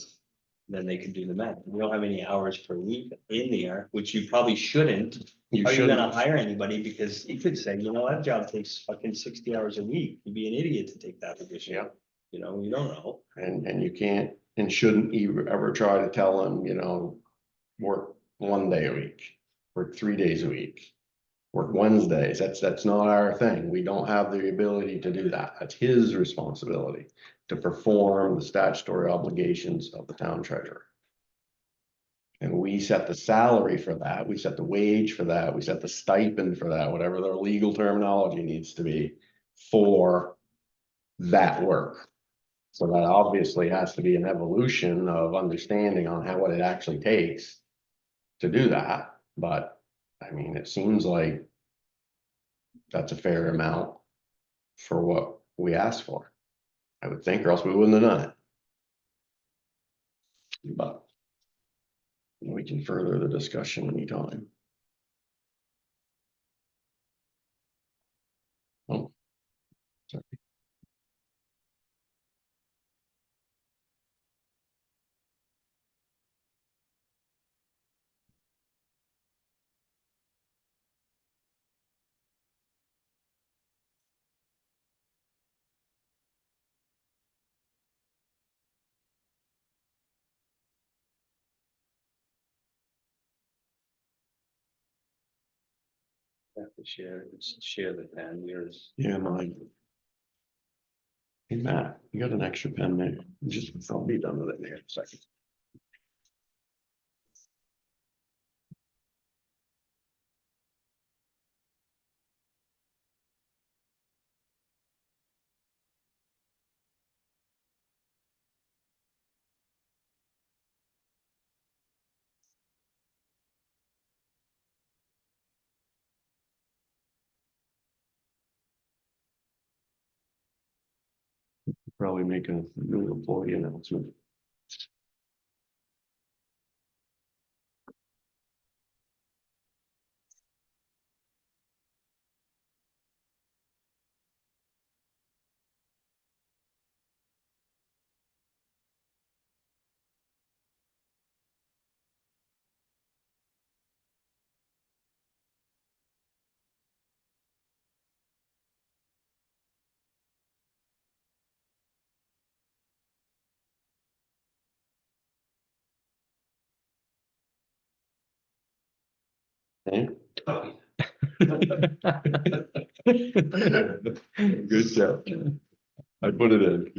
Then they could do the math. We don't have any hours per week in there, which you probably shouldn't. You Are you gonna shouldn't, hire anybody? Because you could say, you know, that job takes fucking 60 hours a week. You'd be an idiot to take that position. Yeah. You know, you don't know. and you can't and shouldn't ever try to tell them, you know, work 1 day a week, work 3 days a week. Work Wednesdays, that's not our thing. We don't have the ability to do that. That's his responsibility to perform the statutory obligations of the town treasurer. And we set the salary for that, we set the wage for that, we set the stipend for that, whatever the legal terminology needs to be for that work. So that obviously has to be an evolution of understanding on what it actually takes to do that, but I mean, it seems like that's a fair amount for what we asked for. I would think, or else we wouldn't have done it. But we can further the discussion anytime. Oh, sorry. Have to share the pen, yours. Yeah, mine. Hey, Matt, you got an extra pen there? Just, I'll be done with it in a second. Probably make a new employee announcement. Okay. Oh, Good job. I put it in.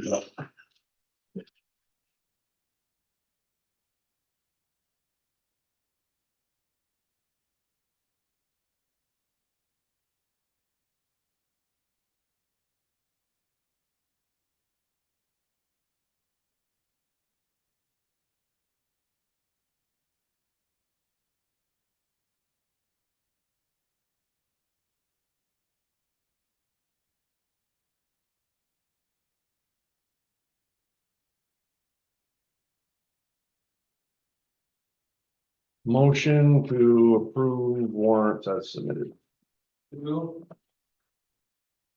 Motion to approve warrants as submitted.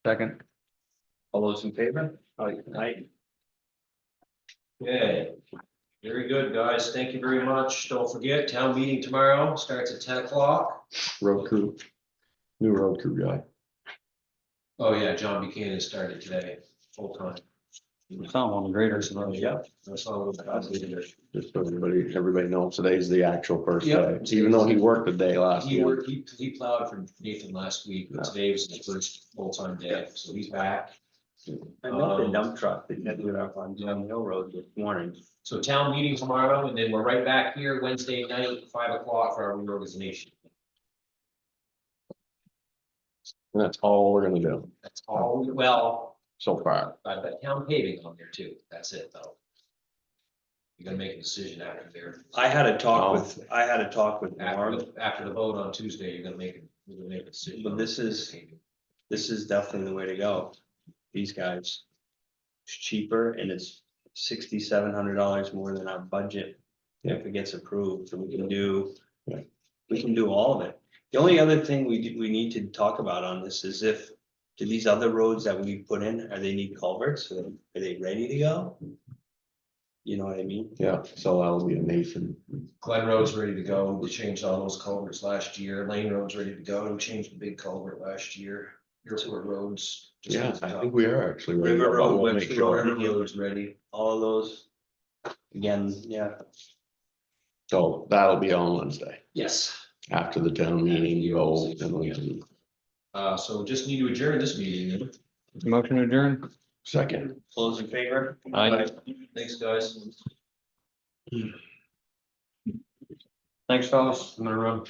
Second. All those in favor? Aye. Okay, very good, guys. Thank you very much. Don't forget, town meeting tomorrow starts at 10 o'clock. Road crew. New road crew guy. Oh, yeah, John Buchanan started today, full time. Some on the graders. Yeah, that's all. Just so everybody knows, today's the actual first Yep. day, even though he worked a day last He week. worked, he plowed for Nathan last week, but today was his first full-time day, so he's back. I met the dump truck that ended up on John Hill Road this morning. So town meeting tomorrow, and then we're right back here Wednesday night, 5 o'clock for our reorganization. And that's all we're gonna do That's all, well, so far. I've got town paving on there too, that's it though. You gotta make a decision after there, I had a talk Oh. with after, Norm. after the vote on Tuesday, you're gonna make a decision. But this is definitely the way to go. These guys. It's cheaper and it's $6,700 more than our budget. If it gets approved, so we can do. Yeah. We can do all of it. The only other thing we need to talk about on this is do these other roads that we put in, are they need culverts? Are they ready to go? You know what I mean? Yeah, so that'll be a Nathan. Glen Road's ready to go, we changed all those culverts last year, Lane Road's ready to go, we changed the big culvert last year, Airport Roads. just Yeah, needs to I go. think we are actually ready. River but Road, we'll make Webster sure. Road. River Road's ready. All of those. Again, yeah, So that'll be on Wednesday, Yes. after the town meeting, go and we can. So just need to adjourn this meeting. Motion adjourned. Second. close in favor? Aye. Thanks, guys. Thanks, fellas. I'm gonna run.